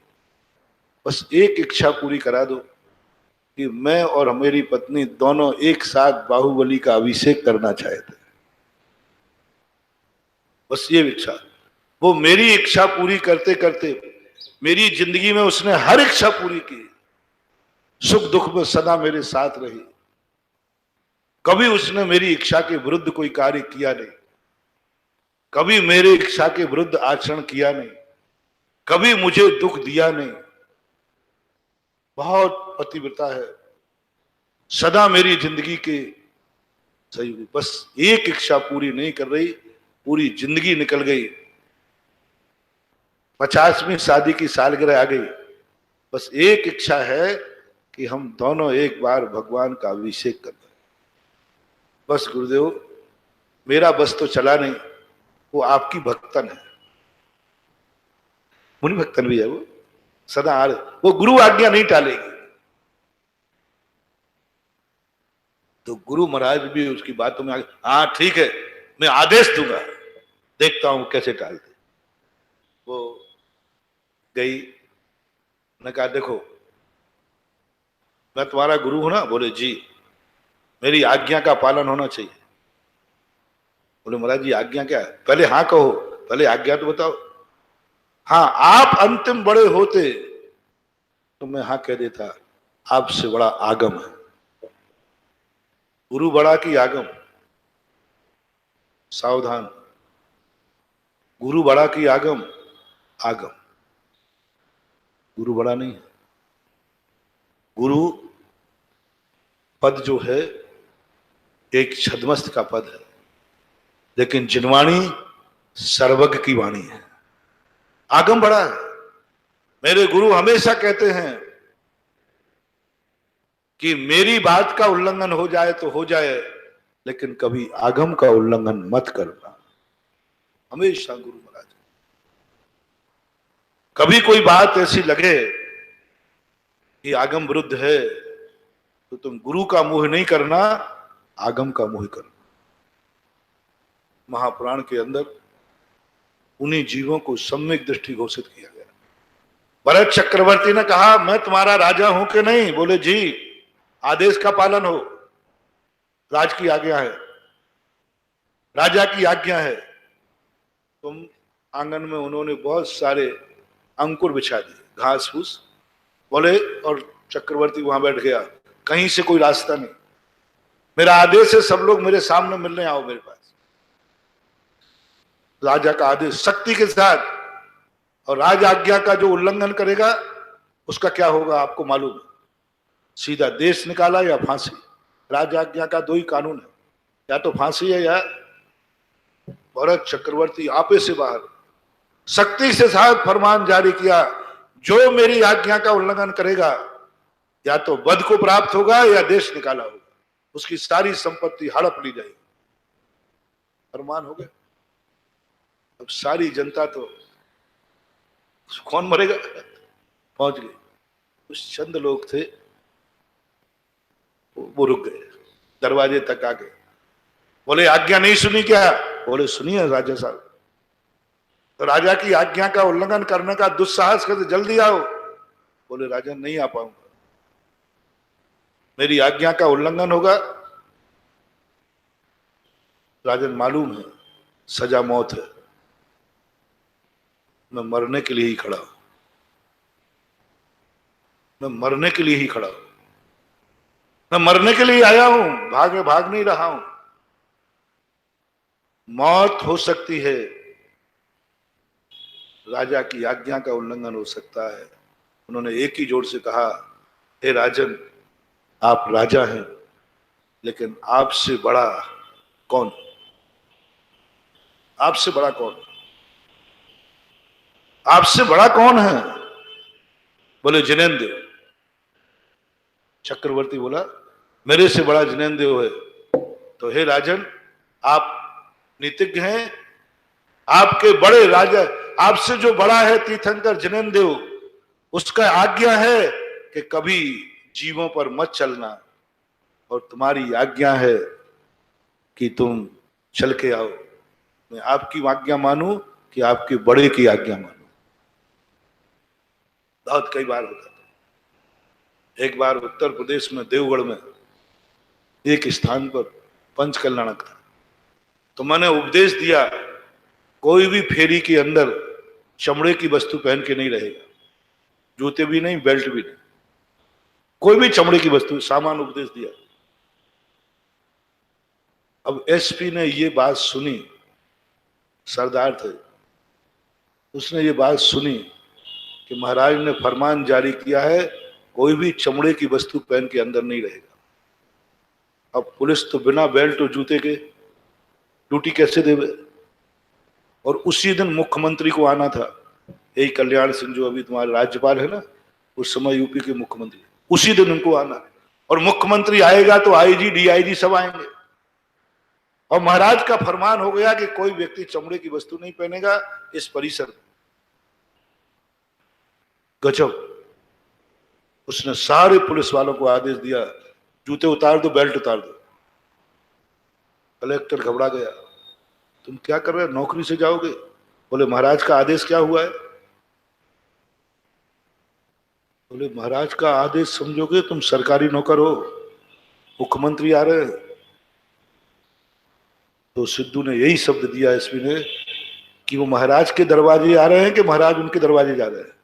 बस एक इच्छा पूरी करा दो कि मैं और मेरी पत्नी दोनों एक साथ बाहुबली का अभिषेक करना चाहते, बस ये इच्छा। वो मेरी इच्छा पूरी करते करते मेरी जिंदगी में उसने हर इच्छा पूरी की, सुख दुख में सदा मेरे साथ रही, कभी उसने मेरी इच्छा के विरुद्ध कोई कार्य किया नहीं, कभी मेरी इच्छा के विरुद्ध आचरण किया नहीं, कभी मुझे दुख दिया नहीं, बहुत पतिव्रता है, सदा मेरी जिंदगी के सही हुई। बस एक इच्छा पूरी नहीं कर रही, पूरी जिंदगी निकल गई, 50वीं शादी की सालगिरह आ गई, बस एक इच्छा है कि हम दोनों एक बार भगवान का अभिषेक कर दें। बस गुरुदेव मेरा बस तो चला नहीं, वो आपकी भक्तन है, मुनि भक्तन भी है, वो सदा आ रहे, वो गुरु आज्ञा नहीं टालेगी। तो गुरु महाराज भी उसकी बातों में आगे, हाँ ठीक है मैं आदेश दूंगा, देखता हूं कैसे टालते। वो गई, ने कहा देखो मैं तुम्हारा गुरु हूं ना? बोले जी, मेरी आज्ञा का पालन होना चाहिए। बोले महाराज जी आज्ञा क्या है? पहले हाँ कहो, पहले आज्ञा तो बताओ। हाँ आप अंतिम बड़े होते तो मैं हाँ कह देता, आपसे बड़ा आगम है, गुरु बड़ा की आगम, सावधान, गुरु बड़ा की आगम, आगम गुरु बड़ा नहीं है। गुरु पद जो है एक छद्मस्त का पद है, लेकिन जिनवाणी सर्वज्ञ की वाणी है, आगम बड़ा है। मेरे गुरु हमेशा कहते हैं कि मेरी बात का उल्लंघन हो जाए तो हो जाए, लेकिन कभी आगम का उल्लंघन मत करना, हमेशा गुरु महाराज। कभी कोई बात ऐसी लगे कि आगम विरुद्ध है तो तुम गुरु का मोह नहीं करना, आगम का मोह करना। महापुराण के अंदर उन्हीं जीवों को सम्यक दृष्टि घोषित किया गया। भरत चक्रवर्ती ने कहा मैं तुम्हारा राजा हूं कि नहीं? बोले जी, आदेश का पालन हो। राज की आज्ञा है, राजा की आज्ञा है। तुम आंगन में उन्होंने बहुत सारे अंकुर बिछा दिए, घास फूस, बोले, और चक्रवर्ती वहां बैठ गया, कहीं से कोई रास्ता नहीं, मेरा आदेश है सब लोग मेरे सामने मिलने आओ मेरे पास। राजा का आदेश शक्ति के साथ, और राज आज्ञा का जो उल्लंघन करेगा उसका क्या होगा आपको मालूम है, सीधा देश निकाला या फांसी। राज आज्ञा का दो ही कानून है, या तो फांसी है या भरत चक्रवर्ती आपे से बाहर शक्ति से साथ फरमान जारी किया, जो मेरी आज्ञा का उल्लंघन करेगा या तो वध को प्राप्त होगा या देश निकाला होगा, उसकी सारी संपत्ति हड़प ली जाएगी। फरमान हो गया। अब सारी जनता तो, कौन मरेगा, पहुंच गए। कुछ चंद लोग थे वो रुक गए, दरवाजे तक आ गए, बोले आज्ञा नहीं सुनी क्या? बोले सुनिए राजा साहब। तो राजा की आज्ञा का उल्लंघन करने का दुस्साहस करते, जल्दी आओ। बोले राजा नहीं आ पाऊंगा, मेरी आज्ञा का उल्लंघन होगा, राजन मालूम है सजा मौत है, मैं मरने के लिए ही खड़ा हूं, मैं मरने के लिए ही खड़ा हूं, मैं मरने के लिए आया हूं, भाग नहीं रहा हूं। मौत हो सकती है, राजा की आज्ञा का उल्लंघन हो सकता है। उन्होंने एक ही जोर से कहा, हे राजन, आप राजा हैं, लेकिन आपसे बड़ा कौन? आपसे बड़ा कौन? आपसे बड़ा कौन है? बोले जिनेंद्र देव। चक्रवर्ती बोला, मेरे से बड़ा जिनेंद्र देव है। तो हे राजन, आप नीतिज्ञ हैं, आपके बड़े राजा, आपसे जो बड़ा है तीर्थंकर जिनेंद्र देव, उसका आज्ञा है कि कभी जीवों पर मत चलना, और तुम्हारी आज्ञा है कि तुम चल के आओ। मैं आपकी आज्ञा मानूं कि आपके बड़े की आज्ञा मानूं? बहुत कई बार होता था। एक बार उत्तर प्रदेश में देवगढ़ में एक स्थान पर पंच कल्याणक था, तो मैंने उपदेश दिया, कोई भी फेरी के अंदर चमड़े की वस्तु पहन के नहीं रहेगा, जूते भी नहीं, बेल्ट भी नहीं, कोई भी चमड़े की वस्तु, सामान उपदेश दिया। अब एसपी ने ये बात सुनी, सरदार थे, उसने ये बात सुनी कि महाराज ने फरमान जारी किया है, कोई भी चमड़े की वस्तु पहन के अंदर नहीं रहेगा। अब पुलिस तो बिना बेल्ट और जूते के ड्यूटी कैसे देवे? और उसी दिन मुख्यमंत्री को आना था, यही कल्याण सिंह जो अभी तुम्हारे राज्यपाल है ना, उस समय यूपी के मुख्यमंत्री, उसी दिन उनको आना। और मुख्यमंत्री आएगा तो आईजी डीआईजी सब आएंगे, और महाराज का फरमान हो गया कि कोई व्यक्ति चमड़े की वस्तु नहीं पहनेगा इस परिसर में। गजब। उसने सारे पुलिस वालों को आदेश दिया, जूते उतार दो, बेल्ट उतार दो। कलेक्टर घबरा गया, तुम क्या कर रहे हो, नौकरी से जाओगे? बोले महाराज का आदेश क्या हुआ है? बोले महाराज का आदेश समझोगे, तुम सरकारी नौकर हो, मुख्यमंत्री आ रहे हैं। तो सिद्धू ने यही शब्द दिया एसपी ने कि वो महाराज के दरवाजे आ रहे हैं कि महाराज उनके दरवाजे जा रहे हैं।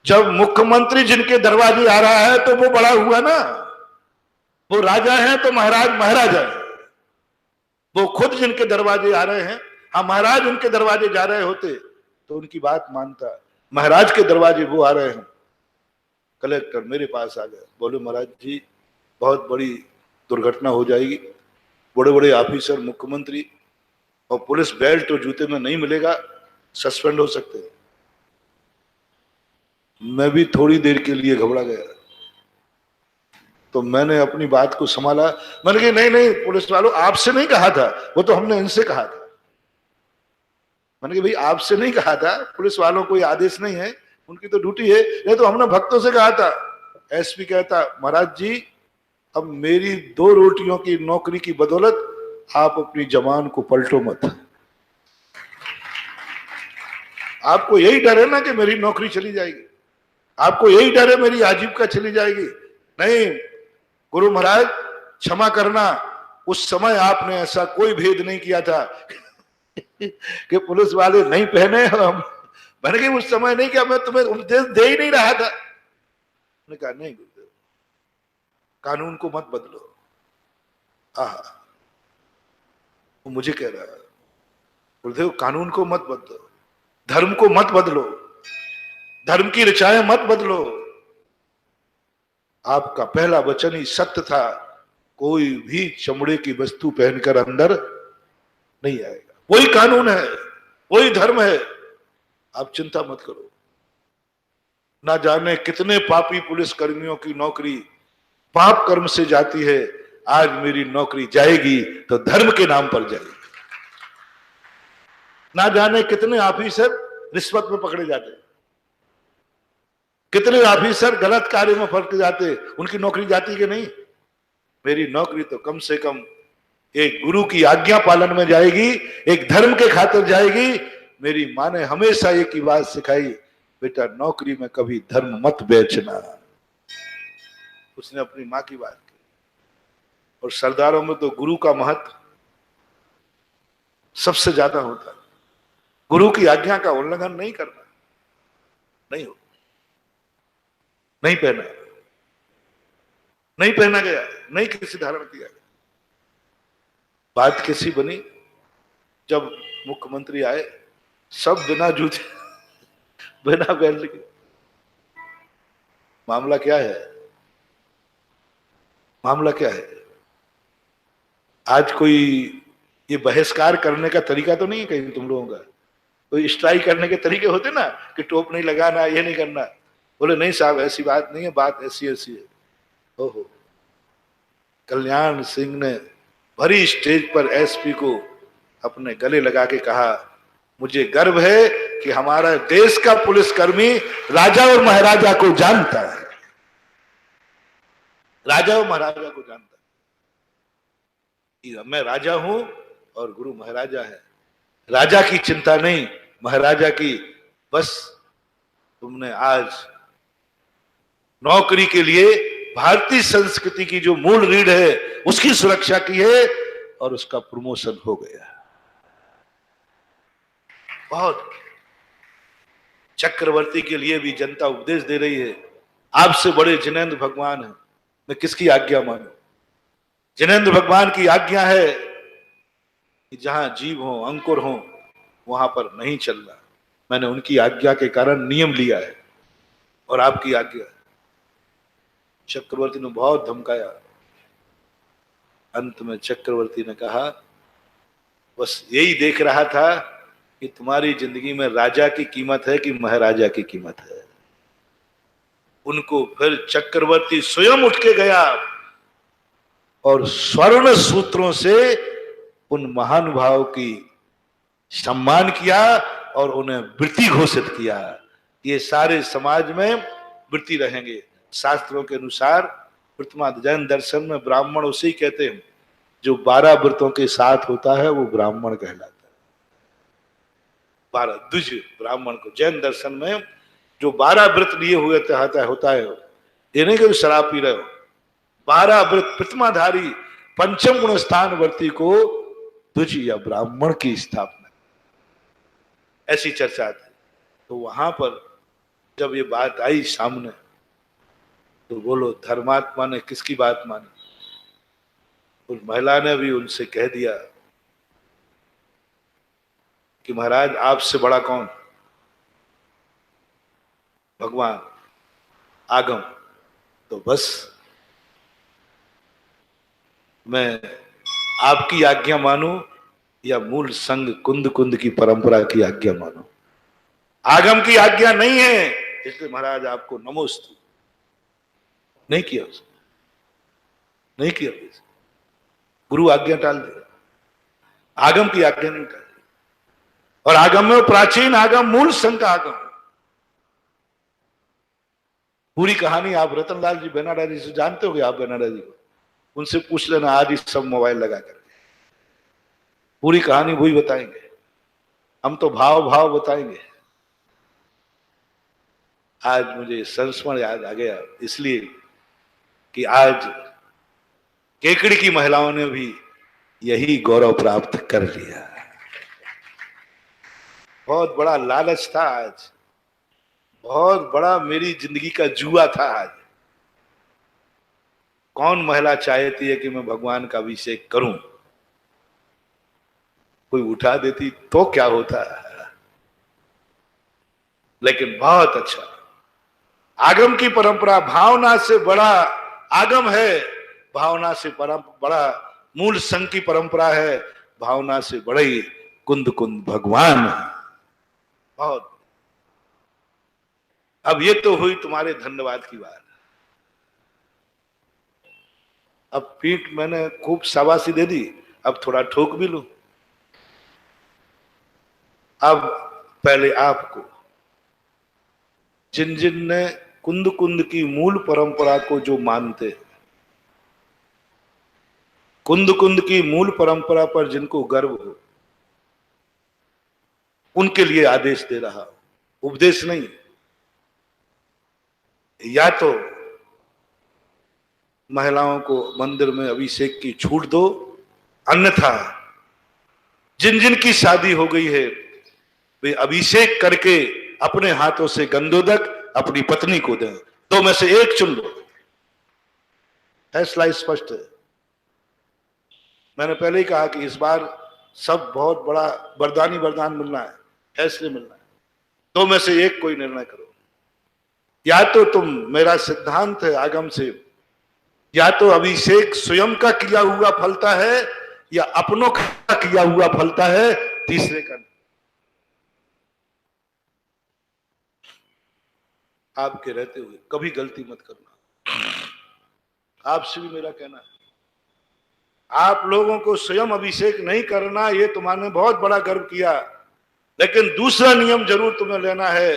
जब मुख्यमंत्री जिनके दरवाजे आ रहा है तो वो बड़ा हुआ ना, वो राजा है तो महाराज महाराजा है। वो खुद जिनके दरवाजे आ रहे हैं, हाँ महाराज उनके दरवाजे जा रहे होते तो उनकी बात मानता, महाराज के दरवाजे वो आ रहे हैं। कलेक्टर मेरे पास आ गए, बोले महाराज जी बहुत बड़ी दुर्घटना हो जाएगी, बड़े बड़े ऑफिसर, मुख्यमंत्री और पुलिस बेल्ट और जूते में नहीं मिलेगा, सस्पेंड हो सकते हैं। मैं भी थोड़ी देर के लिए घबरा गया, तो मैंने अपनी बात को संभाला। मैंने कहा नहीं नहीं पुलिस वालों, आपसे नहीं कहा था, वो तो हमने इनसे कहा था। मैंने कहा भाई आपसे नहीं कहा था, पुलिस वालों को आदेश नहीं है, उनकी तो ड्यूटी है, नहीं तो हमने भक्तों से कहा था। एसपी कहता महाराज जी अब मेरी 2 रोटियों की नौकरी की बदौलत आप अपनी जबान को पलटो मत। आपको यही डर है ना कि मेरी नौकरी चली जाएगी, आपको यही डर है मेरी आजीविका चली जाएगी, नहीं गुरु महाराज क्षमा करना, उस समय आपने ऐसा कोई भेद नहीं किया था कि पुलिस वाले नहीं पहने हम। मैंने कहा उस समय नहीं किया, मैं तुम्हें उपदेश दे ही नहीं रहा था। मैंने कहा नहीं गुरुदेव, कानून को मत बदलो। आहा, वो मुझे कह रहा है गुरुदेव कानून को मत बदलो, धर्म को मत बदलो, धर्म की ऋचाएं मत बदलो। आपका पहला वचन ही सत्य था, कोई भी चमड़े की वस्तु पहनकर अंदर नहीं आएगा। वही कानून है, वही धर्म है, आप चिंता मत करो। ना जाने कितने पापी पुलिस कर्मियों की नौकरी पाप कर्म से जाती है, आज मेरी नौकरी जाएगी तो धर्म के नाम पर जाएगी। ना जाने कितने ऑफिसर रिश्वत में पकड़े जाते, कितने ऑफिसर गलत कार्य में पकड़े जाते, उनकी नौकरी जाती कि नहीं? मेरी नौकरी तो कम से कम एक गुरु की आज्ञा पालन में जाएगी, एक धर्म के खातिर जाएगी। मेरी माँ ने हमेशा एक ही बात सिखाई, बेटा नौकरी में कभी धर्म मत बेचना। उसने अपनी माँ की बात की। और सरदारों में तो गुरु का महत्व सबसे ज्यादा होता है। गुरु की आज्ञा का उल्लंघन नहीं करना, नहीं हो, नहीं पहना, नहीं पहना गया, नहीं किसी धारण किया गया। बात कैसी बनी, जब मुख्यमंत्री आए सब बिना जूते बिना बेल्ट के। मामला क्या है, मामला क्या है? आज कोई ये बहिष्कार करने का तरीका तो नहीं है कहीं तुम लोगों का? कोई स्ट्राइक करने के तरीके होते ना कि टोप नहीं लगाना, ये नहीं करना। बोले नहीं साहब ऐसी बात नहीं है, बात ऐसी ऐसी है। ओहो, कल्याण सिंह ने भरी स्टेज पर एसपी को अपने गले लगा के कहा, मुझे गर्व है कि हमारा देश का पुलिसकर्मी राजा और महाराजा को जानता है, राजा और महाराजा को जानता है। मैं राजा हूं और गुरु महाराजा है। राजा की चिंता नहीं, महाराजा की। बस तुमने आज नौकरी के लिए भारतीय संस्कृति की जो मूल रीढ़ है उसकी सुरक्षा की है और उसका प्रमोशन हो गया। बहुत चक्रवर्ती के लिए भी जनता उपदेश दे रही है, आपसे बड़े जिनेंद्र भगवान है, मैं किसकी आज्ञा मानूं? जिनेंद्र भगवान की आज्ञा है कि जहां जीव हो, अंकुर हो, वहां पर नहीं चलना। मैंने उनकी आज्ञा के कारण नियम लिया है और आपकी आज्ञा। चक्रवर्ती ने बहुत धमकाया, अंत में चक्रवर्ती ने कहा बस यही देख रहा था कि तुम्हारी जिंदगी में राजा की कीमत है कि महाराजा की कीमत है। उनको फिर चक्रवर्ती स्वयं उठ के गया और स्वर्ण सूत्रों से उन महानुभाव की सम्मान किया और उन्हें वृत्ति घोषित किया। ये सारे समाज में वृत्ति रहेंगे। शास्त्रों के अनुसार प्रथमा जैन दर्शन में ब्राह्मण उसे कहते हैं जो 12 व्रतों के साथ होता है, वो ब्राह्मण कहलाता है। 12 द्विज ब्राह्मण को जैन दर्शन में जो 12 व्रत लिए हुए होता है, ये नहीं कि शराब पी रहे हो। 12 व्रत प्रतिमाधारी पंचम गुण स्थानवर्ती को द्विज या ब्राह्मण की स्थापना, ऐसी चर्चा थी। तो वहां पर जब ये बात आई सामने, तो बोलो धर्मात्मा ने किसकी बात मानी? उस महिला ने भी उनसे कह दिया कि महाराज आपसे बड़ा कौन? भगवान, आगम। तो बस मैं आपकी आज्ञा मानूं या मूल संघ कुंद कुंद की परंपरा की आज्ञा मानूं? आगम की आज्ञा नहीं है, इसलिए महाराज आपको नमोस्तु नहीं किया, उसने नहीं किया। गुरु आज्ञा टाल दिया, आगम की आज्ञा नहीं टाल। और आगम में प्राचीन आगम, मूल संघ का आगम। पूरी कहानी आप रतनलाल जी बेनाडा जी से जानते होगे, आप बेनाडा जी को उनसे पूछ लेना, आज ही सब मोबाइल लगा करके पूरी कहानी वही बताएंगे। हम तो भाव भाव बताएंगे। आज मुझे संस्मरण याद आ गया इसलिए कि आज केकड़ी की महिलाओं ने भी यही गौरव प्राप्त कर लिया। बहुत बड़ा लालच था आज, बहुत बड़ा मेरी जिंदगी का जुआ था आज। कौन महिला चाहती है कि मैं भगवान का अभिषेक करूं? कोई उठा देती तो क्या होता है। लेकिन बहुत अच्छा, आगम की परंपरा भावना से बड़ा आगम है, भावना से बड़ा मूल संघ की परंपरा है, भावना से बड़ा ही कुंद कुंद भगवान है। बहुत। अब ये तो हुई तुम्हारे धन्यवाद की बात। अब पीठ मैंने खूब शाबाशी दे दी, अब थोड़ा ठोक भी लूं। अब पहले आपको, जिन जिन ने कुंद कुंद की मूल परंपरा को जो मानते, कुंद कुंद की मूल परंपरा पर जिनको गर्व हो, उनके लिए आदेश दे रहा हूं, उपदेश नहीं। या तो महिलाओं को मंदिर में अभिषेक की छूट दो, अन्यथा जिन जिन की शादी हो गई है वे अभिषेक करके अपने हाथों से गंधोदक अपनी पत्नी को दें। दो में से एक चुन लो। फैसला स्पष्ट है। मैंने पहले ही कहा कि इस बार सब बहुत बड़ा वरदान मिलना है, फैसले मिलना है। दो में से एक कोई निर्णय करो। या तो तुम, मेरा सिद्धांत है आगम से, या तो अभिषेक स्वयं का किया हुआ फलता है या अपनों का किया हुआ फलता है, तीसरे का। आपके रहते हुए कभी गलती मत करना, आपसे भी मेरा कहना है। आप लोगों को स्वयं अभिषेक नहीं करना, ये तुम्हारे बहुत बड़ा गर्व किया, लेकिन दूसरा नियम जरूर तुम्हें लेना है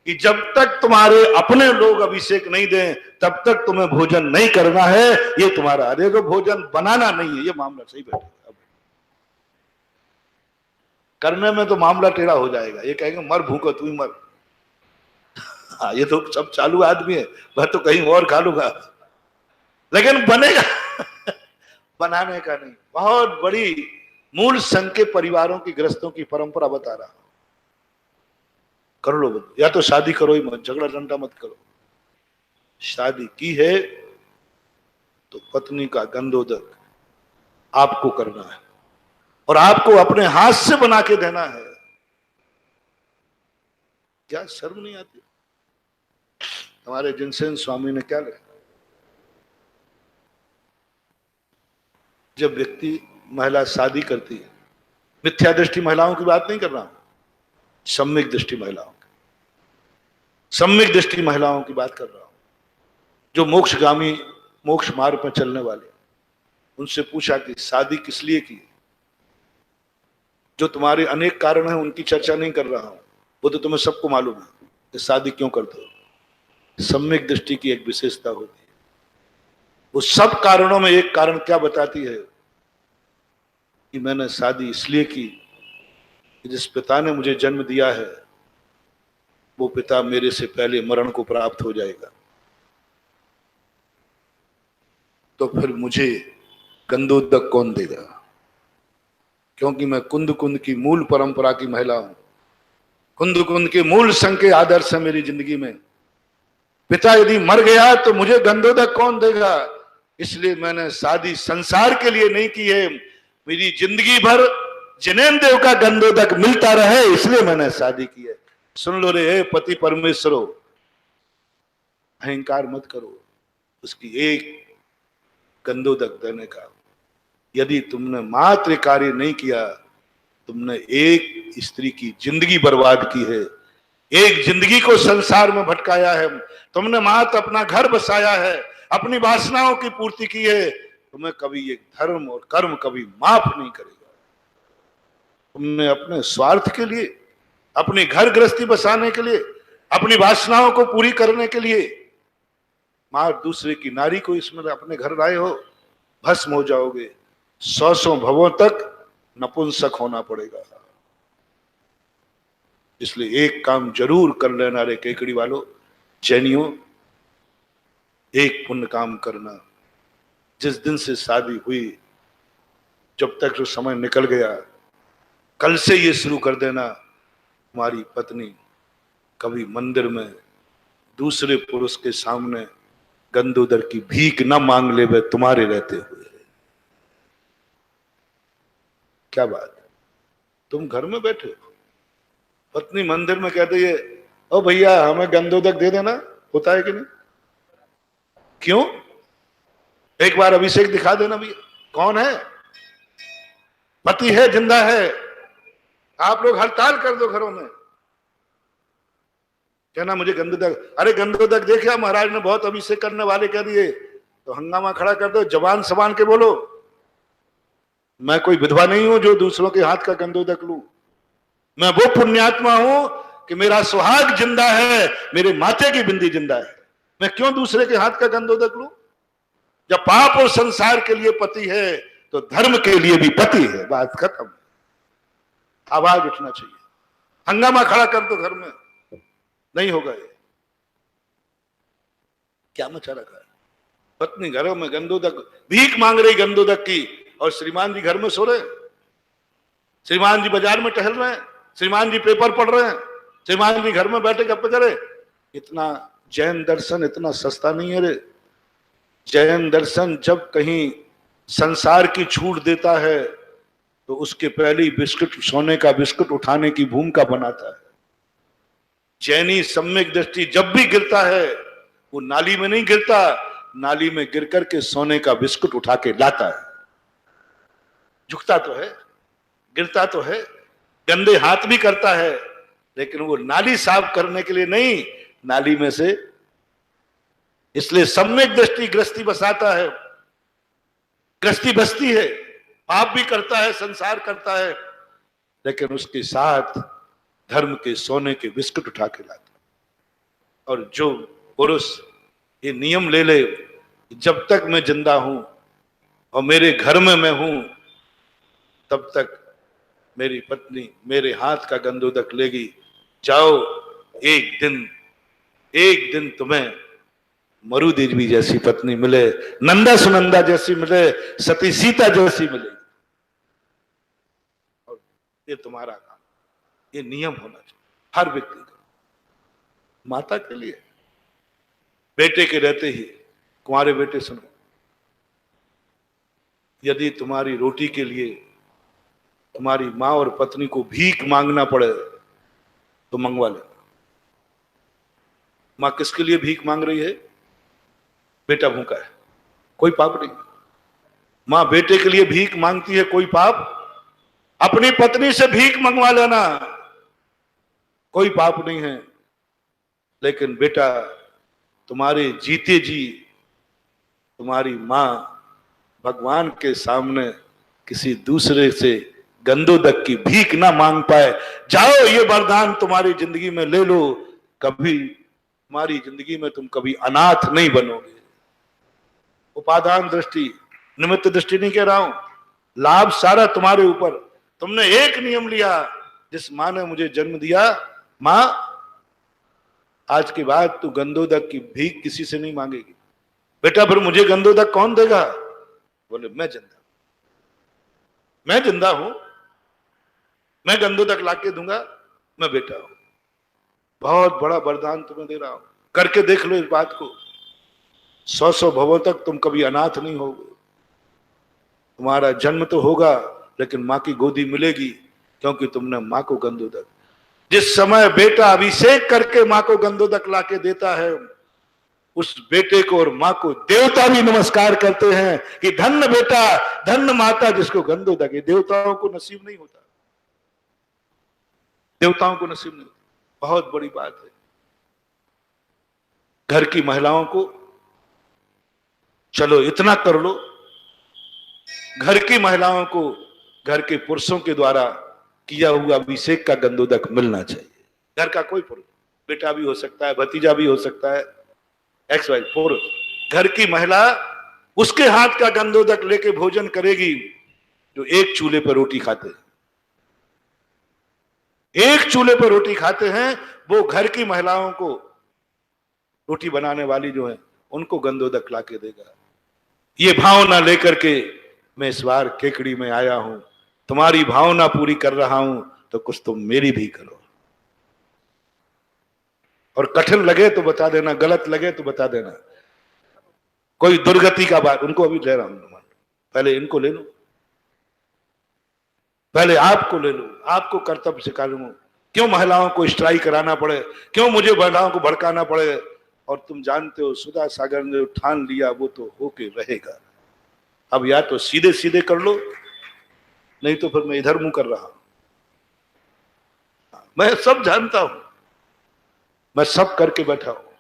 कि जब तक तुम्हारे अपने लोग अभिषेक नहीं दें तब तक तुम्हें भोजन नहीं करना है। ये तुम्हारा, अरे को भोजन बनाना नहीं है, ये मामला सही बैठेगा। करने में तो मामला टेढ़ा हो जाएगा, ये कहेंगे मर भूखो तू ही मर। हाँ, ये तो सब चालू आदमी है, मैं तो कहीं और खा लूंगा, लेकिन बनेगा बनाने का नहीं। बहुत बड़ी मूल संघ के परिवारों की, गृहस्थों की परंपरा बता रहा हूं। कर लो, या तो शादी करो ही मत, झगड़ा डंडा मत करो। शादी की है तो पत्नी का गंधोदक आपको करना है और आपको अपने हाथ से बना के देना है। क्या शर्म नहीं आती? हमारे जिनसेन स्वामी ने क्या लिखा, जब व्यक्ति, महिला शादी करती है, मिथ्या दृष्टि महिलाओं की बात नहीं कर रहा हूं, सम्यक दृष्टि महिलाओं की, सम्यक दृष्टि महिलाओं की बात कर रहा हूं, जो मोक्षगामी, मोक्ष मार्ग पर चलने वाले। उनसे पूछा कि शादी किस लिए की? जो तुम्हारे अनेक कारण हैं उनकी चर्चा नहीं कर रहा हूं, वो तो तुम्हें सबको मालूम है कि शादी क्यों करते हो। सम्यक दृष्टि की एक विशेषता होती है, वो सब कारणों में एक कारण क्या बताती है कि मैंने शादी इसलिए की कि जिस पिता ने मुझे जन्म दिया है वो पिता मेरे से पहले मरण को प्राप्त हो जाएगा, तो फिर मुझे गंधोदक कौन देगा? क्योंकि मैं कुंद कुंद की मूल परंपरा की महिला हूं, कुंद कुंद के मूल संघ के आदर्श है मेरी जिंदगी में। पिता यदि मर गया तो मुझे गंधोदक कौन देगा? इसलिए मैंने शादी संसार के लिए नहीं की है, मेरी जिंदगी भर जिनेंद्र का गंधोदक मिलता रहे इसलिए मैंने शादी की है। सुन लो रे पति परमेश्वरों, अहंकार मत करो उसकी एक गंधोदक देने का। यदि तुमने मात्र कार्य नहीं किया, तुमने एक स्त्री की जिंदगी बर्बाद की है, एक जिंदगी को संसार में भटकाया है। तुमने मात्र अपना घर बसाया है, अपनी वासनाओं की पूर्ति की है। तुम्हें कभी ये धर्म और कर्म कभी माफ नहीं करेगा। तुमने अपने स्वार्थ के लिए, अपनी घर गृहस्थी बसाने के लिए, अपनी वासनाओं को पूरी करने के लिए मार दूसरे की नारी को इसमें अपने घर लाए हो, भस्म हो जाओगे। 100 भवों तक नपुंसक होना पड़ेगा। इसलिए एक काम जरूर कर लेना रे केकड़ी वालों, जैनियों, एक पुण्य काम करना। जिस दिन से शादी हुई, जब तक जो समय निकल गया, कल से ये शुरू कर देना, तुम्हारी पत्नी कभी मंदिर में दूसरे पुरुष के सामने गंदोदर की भीख न मांग ले वे तुम्हारे रहते हुए। क्या बात है, तुम घर में बैठे हो, पत्नी मंदिर में कहते ये ओ भैया हमें गंदोदक दे देना, होता है कि नहीं? क्यों? एक बार अभिषेक दिखा देना भैया। कौन है? पति है, जिंदा है, आप लोग हड़ताल कर दो घरों में, कहना मुझे गंदोदक। अरे गंदोदक देखा महाराज ने बहुत अभिषेक करने वाले कह दिए, तो हंगामा खड़ा कर दो, जबान संभाल के बोलो। मैं कोई विधवा नहीं हूं जो दूसरों के हाथ का गंदोदक लूं। मैं वो पुण्यात्मा हूं कि मेरा सुहाग जिंदा है, मेरे माथे की बिंदी जिंदा है, मैं क्यों दूसरे के हाथ का गंदोदक लूं? जब पाप और संसार के लिए पति है तो धर्म के लिए भी पति है, बात खत्म। आवाज उठना चाहिए, हंगामा खड़ा कर दो घर में, नहीं होगा ये। क्या मचा रखा है? पत्नी घरों में गंदोदक भीख मांग रही गंदोदक की, और श्रीमान जी घर में सो रहे, श्रीमान जी बाजार में टहल रहे हैं, श्रीमान जी पेपर पढ़ रहे हैं, श्रीमान जी घर में बैठे गप्पे करे। इतना जैन दर्शन इतना सस्ता नहीं है रे। जैन दर्शन जब कहीं संसार की छूट देता है तो उसके पहले ही बिस्कुट, सोने का बिस्कुट उठाने की भूमिका बनाता है। जैनी सम्यक दृष्टि जब भी गिरता है वो नाली में नहीं गिरता, नाली में गिर करके सोने का बिस्कुट उठा के लाता है। झुकता तो है, गिरता तो है, गंदे हाथ भी करता है, लेकिन वो नाली साफ करने के लिए नहीं, नाली में से। इसलिए सम्यक दृष्टि गृहस्थी बसाता है, गृहस्थी बसती है, पाप भी करता है, संसार करता है, लेकिन उसके साथ धर्म के सोने के बिस्कुट उठा के लाता। और जो पुरुष ये नियम ले ले, जब तक मैं जिंदा हूं और मेरे घर में मैं हूं, तब तक मेरी पत्नी मेरे हाथ का गंदोदक लेगी। जाओ, एक दिन तुम्हें मरु देवी जैसी पत्नी मिले, नंदा सुनंदा जैसी मिले, सती सीता जैसी मिले, और ये तुम्हारा काम, ये नियम होना चाहिए हर व्यक्ति का। माता के लिए, बेटे के रहते ही, कुंवारे बेटे सुनो, यदि तुम्हारी रोटी के लिए तुम्हारी मां और पत्नी को भीख मांगना पड़े तो मंगवा लेना। मां किसके लिए भीख मांग रही है? बेटा भूखा है, कोई पाप नहीं। मां बेटे के लिए भीख मांगती है, कोई पाप। अपनी पत्नी से भीख मंगवा लेना, कोई पाप नहीं है। लेकिन बेटा, तुम्हारे जीते जी तुम्हारी मां भगवान के सामने किसी दूसरे से गंदोदक की भीख ना मांग पाए। जाओ, ये वरदान तुम्हारी जिंदगी में ले लो, कभी तुम्हारी जिंदगी में तुम कभी अनाथ नहीं बनोगे। उपादान दृष्टि, निमित्त दृष्टि नहीं कह रहा हूं, लाभ सारा तुम्हारे ऊपर। तुमने एक नियम लिया, जिस मां ने मुझे जन्म दिया, मां आज के बाद तू गंदोदक की भीख किसी से नहीं मांगेगी। बेटा फिर मुझे गंदोदक कौन देगा? बोले मैं जिंदा हूं, मैं गंदोदक लाके दूंगा, मैं बेटा हूं। बहुत बड़ा वरदान तुम्हें दे रहा हूं, करके देख लो इस बात को। 100 भवों तक तुम कभी अनाथ नहीं होगे। तुम्हारा जन्म तो होगा, लेकिन मां की गोदी मिलेगी, क्योंकि तुमने मां को गंदोदक। जिस समय बेटा अभिषेक करके मां को गंदोदक लाके देता है, उस बेटे को और मां को देवता भी नमस्कार करते हैं कि धन्य बेटा, धन्य माता जिसको गंदोदक है। देवताओं को नसीब नहीं होता, देवताओं को नसीब नहीं होता। बहुत बड़ी बात है। घर की महिलाओं को चलो इतना कर लो, घर की महिलाओं को घर के पुरुषों के द्वारा किया हुआ अभिषेक का गंदोदक मिलना चाहिए। घर का कोई पुरुष, बेटा भी हो सकता है, भतीजा भी हो सकता है, एक्स वाई पुरुष, घर की महिला उसके हाथ का गंदोदक लेके भोजन करेगी जो एक चूल्हे पर रोटी खाते हैं। एक चूल्हे पर रोटी खाते हैं, वो घर की महिलाओं को, रोटी बनाने वाली जो है, उनको गंदोदक ला के देगा। ये भावना लेकर के मैं इस बार केकड़ी में आया हूं, तुम्हारी भावना पूरी कर रहा हूं, तो कुछ तुम मेरी भी करो। और कठिन लगे तो बता देना, गलत लगे तो बता देना। कोई दुर्गति का बात, उनको अभी ले रहा हूं, पहले इनको ले लो, पहले आपको ले लो, आपको कर्तव्य सिखा लूंगा। क्यों महिलाओं को स्ट्राइक कराना पड़े, क्यों मुझे महिलाओं को भड़काना पड़े। और तुम जानते हो सुधा सागर ने ठान लिया वो तो होके रहेगा। अब या तो सीधे सीधे कर लो, नहीं तो फिर मैं इधर मुंह कर रहा हूं। मैं सब जानता हूं, मैं सब करके बैठा हूं।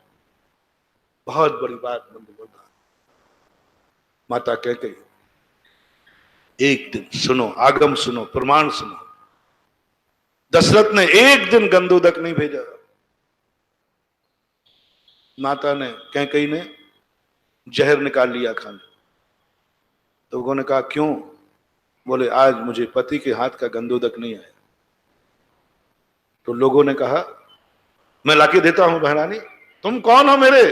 बहुत बड़ी बात बंधु, माता कह गई एक दिन सुनो, आगम सुनो, प्रमाण सुनो। दशरथ ने एक दिन गंदोदक नहीं भेजा। माता ने, कैकेयी ने जहर निकाल लिया खाने। तो लोगों ने कहा क्यों? बोले आज मुझे पति के हाथ का गंदोदक नहीं आया। तो लोगों ने कहा मैं लाके देता हूं बहरानी, तुम कौन हो मेरे?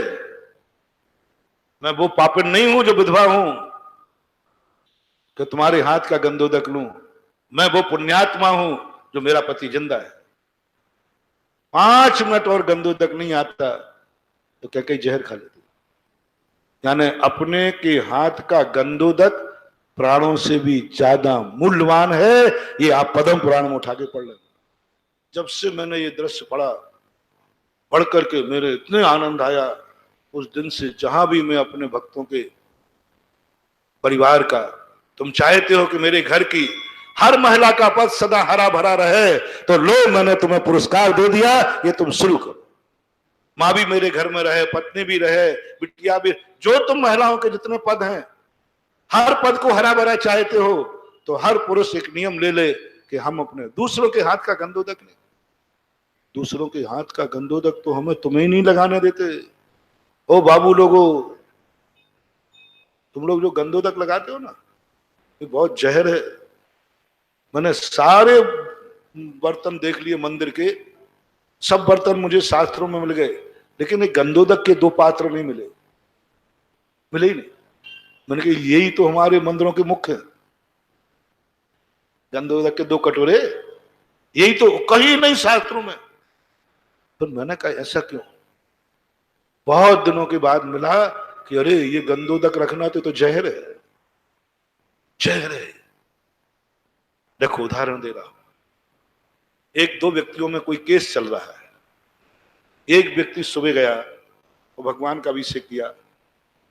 मैं वो पापिन नहीं हूं जो विधवा हूं कि तुम्हारे हाथ का गंदोदक लूं। मैं वो पुण्यात्मा हूं जो मेरा पति जिंदा है। 5 मिनट और गंदोदक नहीं आता तो कैकेयी जहर खा लेती। यानी अपने के हाथ का गंदोदक प्राणों से भी ज्यादा मूल्यवान है। ये आप पद्म पुराण में उठा के पढ़ लें। जब से मैंने ये दृश्य पढ़ा, पढ़ करके मेरे इतने आनंद आया, उस दिन से जहां भी मैं अपने भक्तों के परिवार का, तुम चाहते हो कि मेरे घर की हर महिला का पद सदा हरा भरा रहे, तो लो मैंने तुम्हें पुरस्कार दे दिया, ये तुम शुरू करो। माँ भी मेरे घर में रहे, पत्नी भी रहे, बिटिया भी, जो तुम महिलाओं के जितने पद हैं, हर पद को हरा भरा चाहते हो, तो हर पुरुष एक नियम ले ले कि हम अपने दूसरों के हाथ का गंदोदक नहीं, दूसरों के हाथ का गंदोदक तो हमें तुम्हें नहीं लगाने देते। ओ बाबू लोगो, तुम लोग जो गंदोदक लगाते हो ना, ये बहुत जहर है। मैंने सारे बर्तन देख लिए मंदिर के, सब बर्तन मुझे शास्त्रों में मिल गए, लेकिन एक गंदोदक के 2 पात्र नहीं मिले, मिले ही नहीं। मैंने कहा यही तो हमारे मंदिरों के मुख्य है, गंदोदक के 2 कटोरे, यही तो कहीं नहीं शास्त्रों में। तो मैंने कहा ऐसा क्यों? बहुत दिनों के बाद मिला कि अरे ये गंदोदक रखना तो जहर है, जहर है। देखो उदाहरण दे रहा हूं, 1-2 व्यक्तियों में कोई केस चल रहा है। एक व्यक्ति सुबह गया, वो भगवान का अभिषेक किया,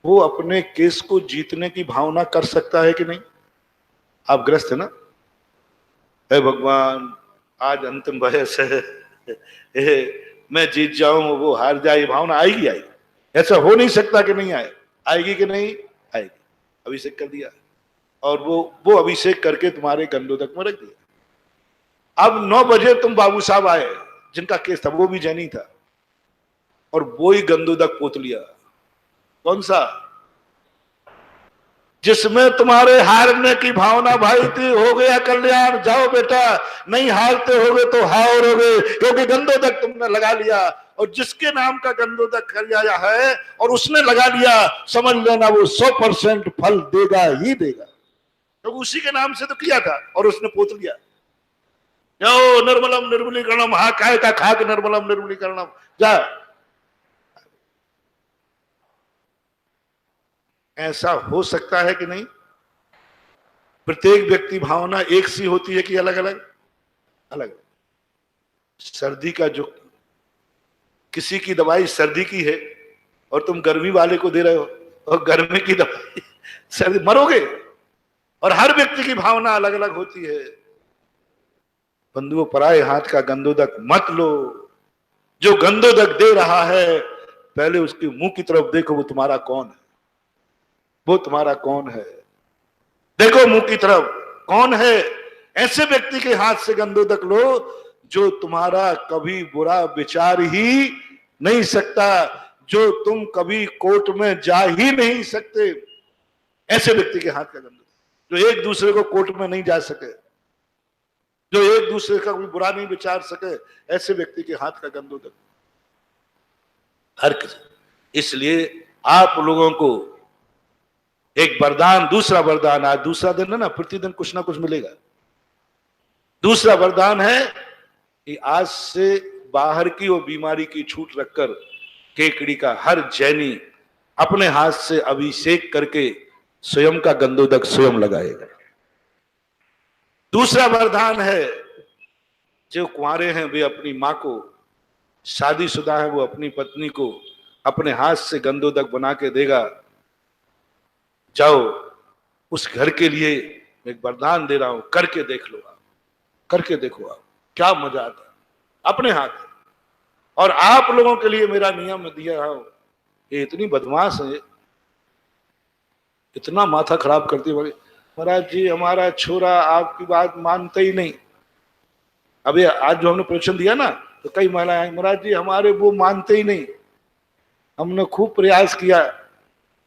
वो अपने केस को जीतने की भावना कर सकता है कि नहीं? आप ग्रस्त है ना, हे भगवान आज अंतिम बहस है, मैं जीत जाऊं वो हार जाए, भावना आएगी? आएगी। ऐसा हो नहीं सकता कि नहीं आए, आएगी कि नहीं आएगी। अभिषेक कर दिया और वो अभिषेक करके तुम्हारे गंदोदक में रख दिया। अब 9 बजे तुम बाबू साहब आए, जिनका केस था, वो भी जैनी था, और वो ही गंदोदक पोत लिया। कौन सा? जिसमें तुम्हारे हारने की भावना भाई थी। हो गया कल्याण, जाओ बेटा, नहीं हारते होगे तो हारोगे, क्योंकि गंदोदक तुमने लगा लिया। और जिसके नाम का गंदोदक खरीदा है और उसने लगा लिया, समझ लेना वो 100% फल देगा ही देगा, क्योंकि तो उसी के नाम से तो किया था और उसने पोत लिया। जो निर्मलम निर्मलीकरणम, हा काय का खाक निर्मलम निर्मलीकरणम, जा। ऐसा हो सकता है कि नहीं? प्रत्येक व्यक्ति भावना एक सी होती है कि अलग अलग? अलग। सर्दी का जो, किसी की दवाई सर्दी की है और तुम गर्मी वाले को दे रहे हो, और गर्मी की दवाई सर्दी, मरोगे। और हर व्यक्ति की भावना अलग अलग होती है। बंधुओं, पराये हाथ का गंदोदक मत लो। जो गंदोदक दे रहा है, पहले उसके मुंह की तरफ देखो, वो तुम्हारा कौन है, वो तुम्हारा कौन है। देखो मुंह की तरफ कौन है। ऐसे व्यक्ति के हाथ से गंदोदक लो जो तुम्हारा कभी बुरा विचार ही नहीं सकता, जो तुम कभी कोर्ट में जा ही नहीं सकते। ऐसे व्यक्ति के हाथ का गंदोदक, जो एक दूसरे को कोर्ट में नहीं जा सके, जो एक दूसरे का कोई बुरा नहीं विचार सके, ऐसे व्यक्ति के हाथ का गंदोदक हर किसी। इसलिए आप लोगों को एक वरदान, दूसरा वरदान, आज दूसरा दिन है ना, प्रतिदिन कुछ ना कुछ मिलेगा। दूसरा वरदान है कि आज से बाहर की और बीमारी की छूट रखकर केकड़ी का हर जैनी अपने हाथ से अभिषेक करके स्वयं का गंधोदक स्वयं लगाएगा। दूसरा वरदान है, जो कुंवारे हैं वे अपनी मां को, शादीशुदा है वो अपनी पत्नी को अपने हाथ से गंधोदक बना के देगा। जाओ, उस घर के लिए मैं एक वरदान दे रहा हूं, करके देख लो, आप करके देखो, आप क्या मजा आता है, अपने हाथ। और आप लोगों के लिए मेरा नियम दिया है, ये इतनी बदमाश है, इतना माथा खराब करती है, महाराज जी हमारा छोरा आपकी बात मानते ही नहीं। अभी आज जो हमने प्रवचन दिया ना, तो कई महिलाएं आई, महाराज जी हमारे वो मानते ही नहीं, हमने खूब प्रयास किया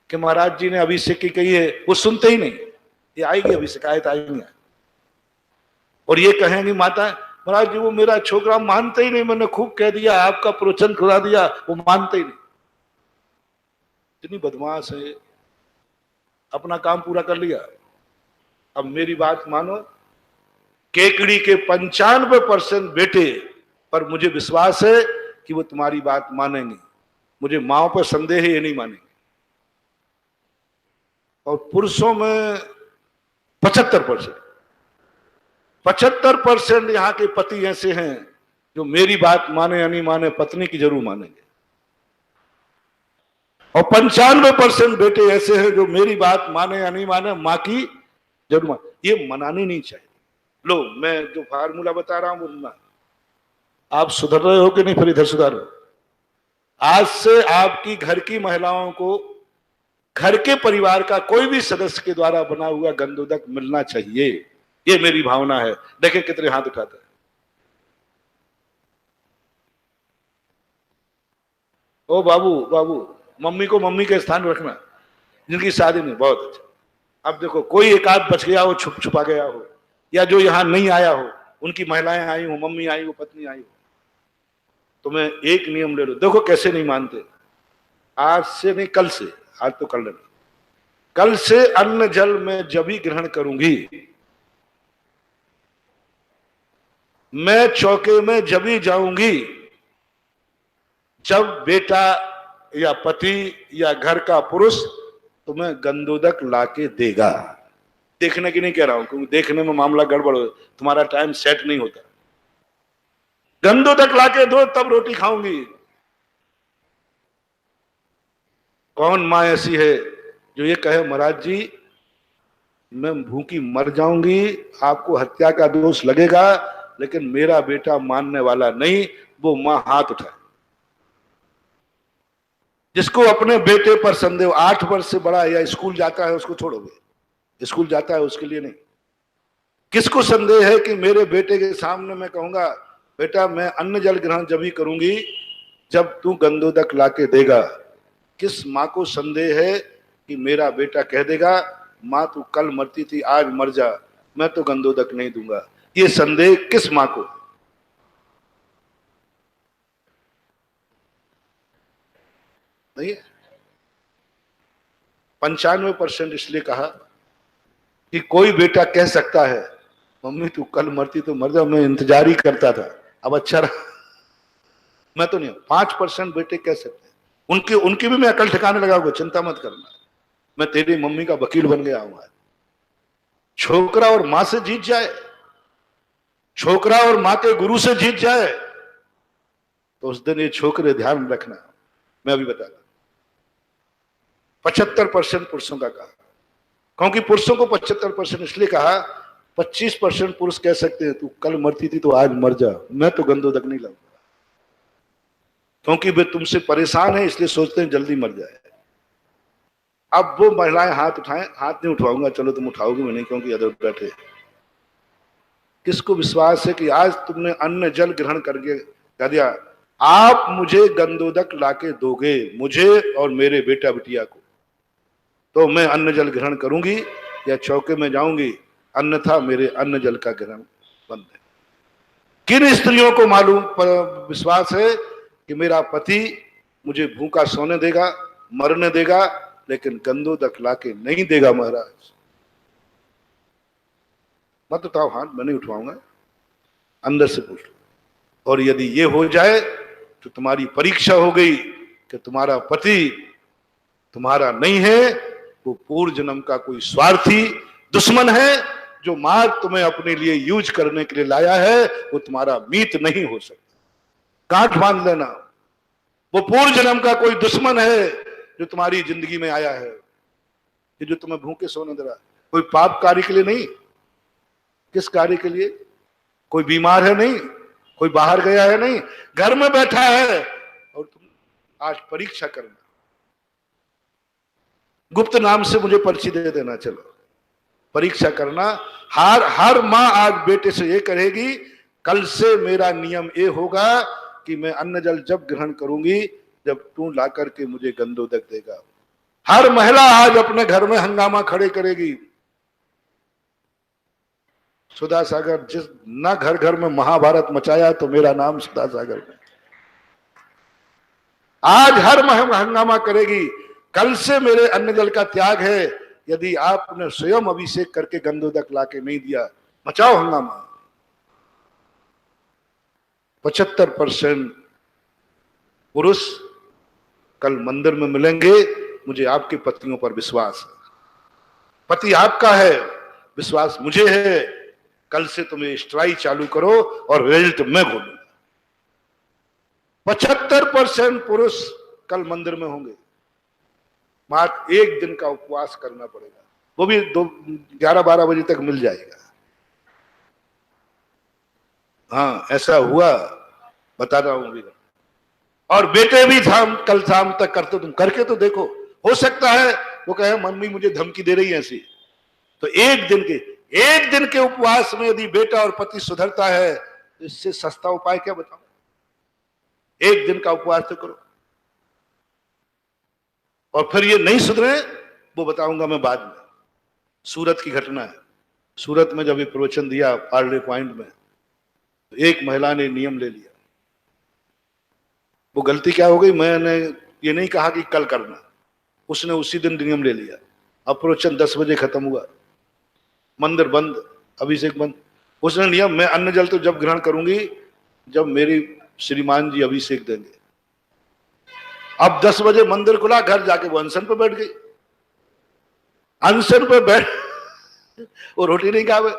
कि महाराज जी ने अभिषेक की कही है, वो सुनते ही नहीं। ये आएगी अभी शिकायत आएगी, और ये कहेंगी माता महाराज जी वो मेरा छोकरा मानते ही नहीं, मैंने खूब कह दिया, आपका प्रवचन करा दिया, वो मानते ही नहीं। इतनी बदमाश है, अपना काम पूरा कर लिया। अब मेरी बात मानो, केकड़ी के 95% बेटे पर मुझे विश्वास है कि वो तुम्हारी बात मानेंगे। मुझे माओ पर संदेह है, ये नहीं मानेंगे। और पुरुषों में 75% यहाँ के पति ऐसे हैं जो मेरी बात माने या नहीं माने, पत्नी की जरूर मानेंगे। और 95% बेटे ऐसे हैं जो मेरी बात माने या नहीं माने, मां की जरूर माने। ये मनानी नहीं चाहिए। लो, मैं जो फार्मूला बता रहा हूं बोलना, आप सुधर रहे हो कि नहीं, फिर इधर सुधारो। आज से आपकी घर की महिलाओं को घर के परिवार का कोई भी सदस्य के द्वारा बना हुआ गंधोदक मिलना चाहिए, ये मेरी भावना है। देखें कितने हाथ उठाते हैं। ओ बाबू बाबू, मम्मी को मम्मी के स्थान रखना, जिनकी शादी नहीं, बहुत अच्छा। अब देखो, कोई एक आध बच गया हो, छुप छुपा गया हो, या जो यहां नहीं आया हो, उनकी महिलाएं आई हो, मम्मी आई हो, पत्नी आई हो, तो मैं एक नियम ले लो। देखो कैसे नहीं मानते, आज से नहीं, कल से, आज तो कर लेना, कल से अन्न जल में जब ही ग्रहण करूंगी, मैं चौके में जब ही जाऊंगी जब बेटा या पति या घर का पुरुष तुम्हें गंधोदक लाके देगा। देखने की नहीं कह रहा हूं, क्योंकि देखने में मामला गड़बड़ हो, तुम्हारा टाइम सेट नहीं होता। गंधोदक लाके दो, तब रोटी खाऊंगी। कौन मां ऐसी है जो ये कहे महाराज जी मैं भूखी मर जाऊंगी, आपको हत्या का दोष लगेगा, लेकिन मेरा बेटा मानने वाला नहीं, वो मां हाथ उठाए। जिसको अपने बेटे पर संदेह, 8 वर्ष से बड़ा या स्कूल जाता है उसको छोड़ोगे, स्कूल जाता है उसके लिए नहीं। किसको संदेह है कि मेरे बेटे के सामने मैं कहूंगा बेटा मैं अन्न जल ग्रहण जब ही करूंगी जब तू गंधोदक लाके देगा? किस माँ को संदेह है कि मेरा बेटा कह देगा माँ तू कल मरती थी आज मर जा, मैं तो गंधोदक नहीं दूंगा? ये संदेह किस माँ को? नहीं है। 95% इसलिए कहा कि कोई बेटा कह सकता है मम्मी तू कल मरती तो मर जा, मैं इंतजार ही करता था, अब अच्छा रहा। मैं तो नहीं। 5% बेटे कह सकते हैं, उनकी भी मैं अकल ठिकाने लगाऊंगा, चिंता मत करना, मैं तेरी मम्मी का वकील बन गया हूं। छोकरा और मां से जीत जाए, छोकरा और मां के गुरु से जीत जाए तो उस दिन ये छोकरे ध्यान रखना, मैं अभी बता दूं 75% पुरुषों का कहा, क्योंकि पुरुषों को 75% इसलिए कहा, 25% पुरुष कह सकते हैं तू कल मरती थी तो आज मर जा, मैं तो गंधोदक नहीं लाऊंगा, क्योंकि वे तुमसे परेशान है इसलिए सोचते हैं जल्दी मर जाए। अब वो महिलाएं हाथ उठाएं, हाथ नहीं उठवाऊंगा, चलो तुम उठाओगे मैं नहीं, क्योंकि अदर बैठे। किसको विश्वास है कि आज तुमने अन्न जल ग्रहण करके कह दिया आप मुझे गंधोदक लाके दोगे, मुझे और मेरे बेटा बिटिया को, तो मैं अन्न जल ग्रहण करूंगी या चौके में जाऊंगी, अन्यथा मेरे अन्न जल का ग्रहण बंद है। किन स्त्रियों को मालूम विश्वास है कि मेरा पति मुझे भूखा सोने देगा, मरने देगा, लेकिन गंदोदक लाके नहीं देगा महाराज। मत उठाओ हाथ, मैं नहीं उठवाऊंगा, अंदर से पूछ लो। और यदि ये हो जाए तो तुम्हारी परीक्षा हो गई कि तुम्हारा पति तुम्हारा नहीं है, वो पूर्व जन्म का कोई स्वार्थी दुश्मन है, जो मार्ग तुम्हें अपने लिए यूज करने के लिए लाया है, वो तुम्हारा मीत नहीं हो सकता। गांठ बांध लेना, वो पूर्व जन्म का कोई दुश्मन है जो तुम्हारी जिंदगी में आया है। ये जो तुम्हें भूखे सोने दे रहा, कोई पाप कार्य के लिए नहीं। किस कार्य के लिए? कोई बीमार है नहीं, कोई बाहर गया है नहीं, घर में बैठा है। और तुम आज परीक्षा करना, गुप्त नाम से मुझे पर्ची दे देना, चलो परीक्षा करना। हर माँ आज बेटे से ये करेगी, कल से मेरा नियम ये होगा कि मैं अन्न जल जब ग्रहण करूंगी जब तू ला करके मुझे गंदोदक देगा। हर महिला आज अपने घर में हंगामा खड़े करेगी। सुधा सागर जिस ना घर घर में महाभारत मचाया तो मेरा नाम सुधा सागर में। आज हर हंगामा करेगी, कल से मेरे अन्न जल का त्याग है, यदि आपने स्वयं अभिषेक करके गंदोदक लाके नहीं दिया। मचाओ हंगामा। 75% पुरुष कल मंदिर में मिलेंगे। मुझे आपके पतियों पर विश्वास है, पति आपका है, विश्वास मुझे है। कल से तुम्हें स्ट्राइक चालू करो और रिजल्ट मैं बोलूंगा। 75% पुरुष कल मंदिर में होंगे। मात्र एक दिन का उपवास करना पड़ेगा, वो भी 11-12 बजे तक मिल जाएगा। हाँ ऐसा हुआ, बता रहा हूं भी। और बेटे भी कल शाम तक करते, तुम करके तो देखो। हो सकता है वो कहे मम्मी मुझे धमकी दे रही है ऐसी, तो एक दिन के उपवास में यदि बेटा और पति सुधरता है तो इससे सस्ता उपाय क्या बताऊं? एक दिन का उपवास तो करो। और फिर ये नहीं सुधरे वो बताऊंगा मैं बाद में। सूरत की घटना है। सूरत में जब ये प्रवचन दिया पार्ले पॉइंट में, तो एक महिला ने नियम ले लिया। वो गलती क्या हो गई, मैंने ये नहीं कहा कि कल करना, उसने उसी दिन नियम ले लिया। अब प्रवचन 10 बजे खत्म हुआ, मंदिर बंद, अभिषेक बंद। उसने नियम, मैं अन्न जल तो जब ग्रहण करूंगी जब मेरी श्रीमान जी अभिषेक देंगे। अब 10 बजे मंदिर खुला, घर जाके वो अनशन पे बैठ गई। अनशन पे बैठ वो रोटी नहीं खावे,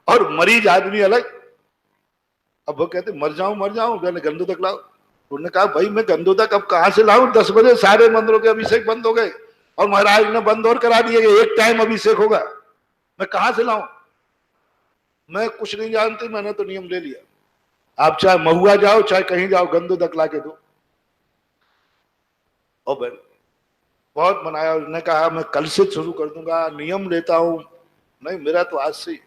और मरीज आदमी अलग। अब वो कहते मर जाऊं मैंने गंदोदक लाओ। उन्होंने कहा भाई मैं गंदोदक अब कहां से लाऊं? 10 बजे सारे मंदिरों के अभिषेक बंद हो गए और महाराज ने बंद और करा दिए कि एक टाइम अभिषेक होगा, मैं कहां से लाऊं? मैं कुछ नहीं जानती, मैंने तो नियम ले लिया। आप चाहे महुआ जाओ चाहे कहीं जाओ, गंदोदक ला के दो। और बहन बहुत मनाया, उसने कहा मैं कल से शुरू कर दूंगा, नियम लेता हूं। नहीं, मेरा तो आज से।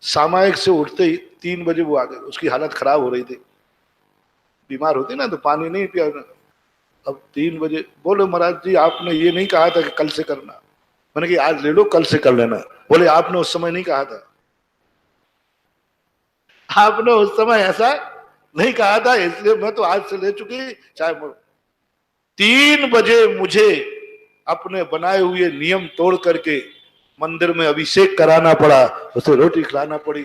सामायिक से उठते ही 3 बजे वो आ गए, उसकी हालत खराब हो रही थी, बीमार होती ना तो पानी नहीं पिया। अब 3 बजे बोले महाराज जी आपने ये नहीं कहा था कि कल से करना। मैंने कि आज ले लो कल से कर लेना। बोले आपने उस समय नहीं कहा था, आपने उस समय ऐसा नहीं कहा था, इसलिए मैं तो आज से ले चुकी। चाहे 3 बजे मुझे अपने बनाए हुए नियम तोड़ करके मंदिर में अभिषेक कराना पड़ा, उसे रोटी खिलाना पड़ी।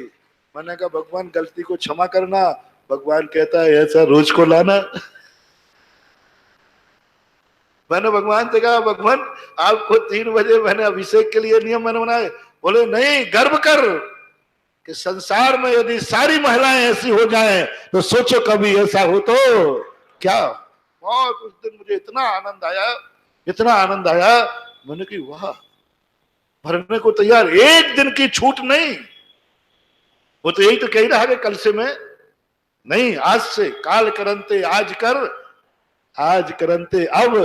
मैंने कहा भगवान गलती को क्षमा करना। भगवान कहता है ऐसा रोज को लाना। मैंने भगवान से कहा भगवान आपको 3 बजे मैंने अभिषेक के लिए नियम मैंने बनाए। बोले नहीं, गर्व कर कि संसार में यदि सारी महिलाएं ऐसी हो जाएं तो सोचो कभी ऐसा हो तो क्या। बहुत उस दिन मुझे इतना आनंद आया, इतना आनंद आया। मैंने कहा वाह, भरने को तैयार, एक दिन की छूट नहीं। वो तो यही तो कह रहा है कल से मैं नहीं, आज से। काल करंते आज कर, आज करंते अब,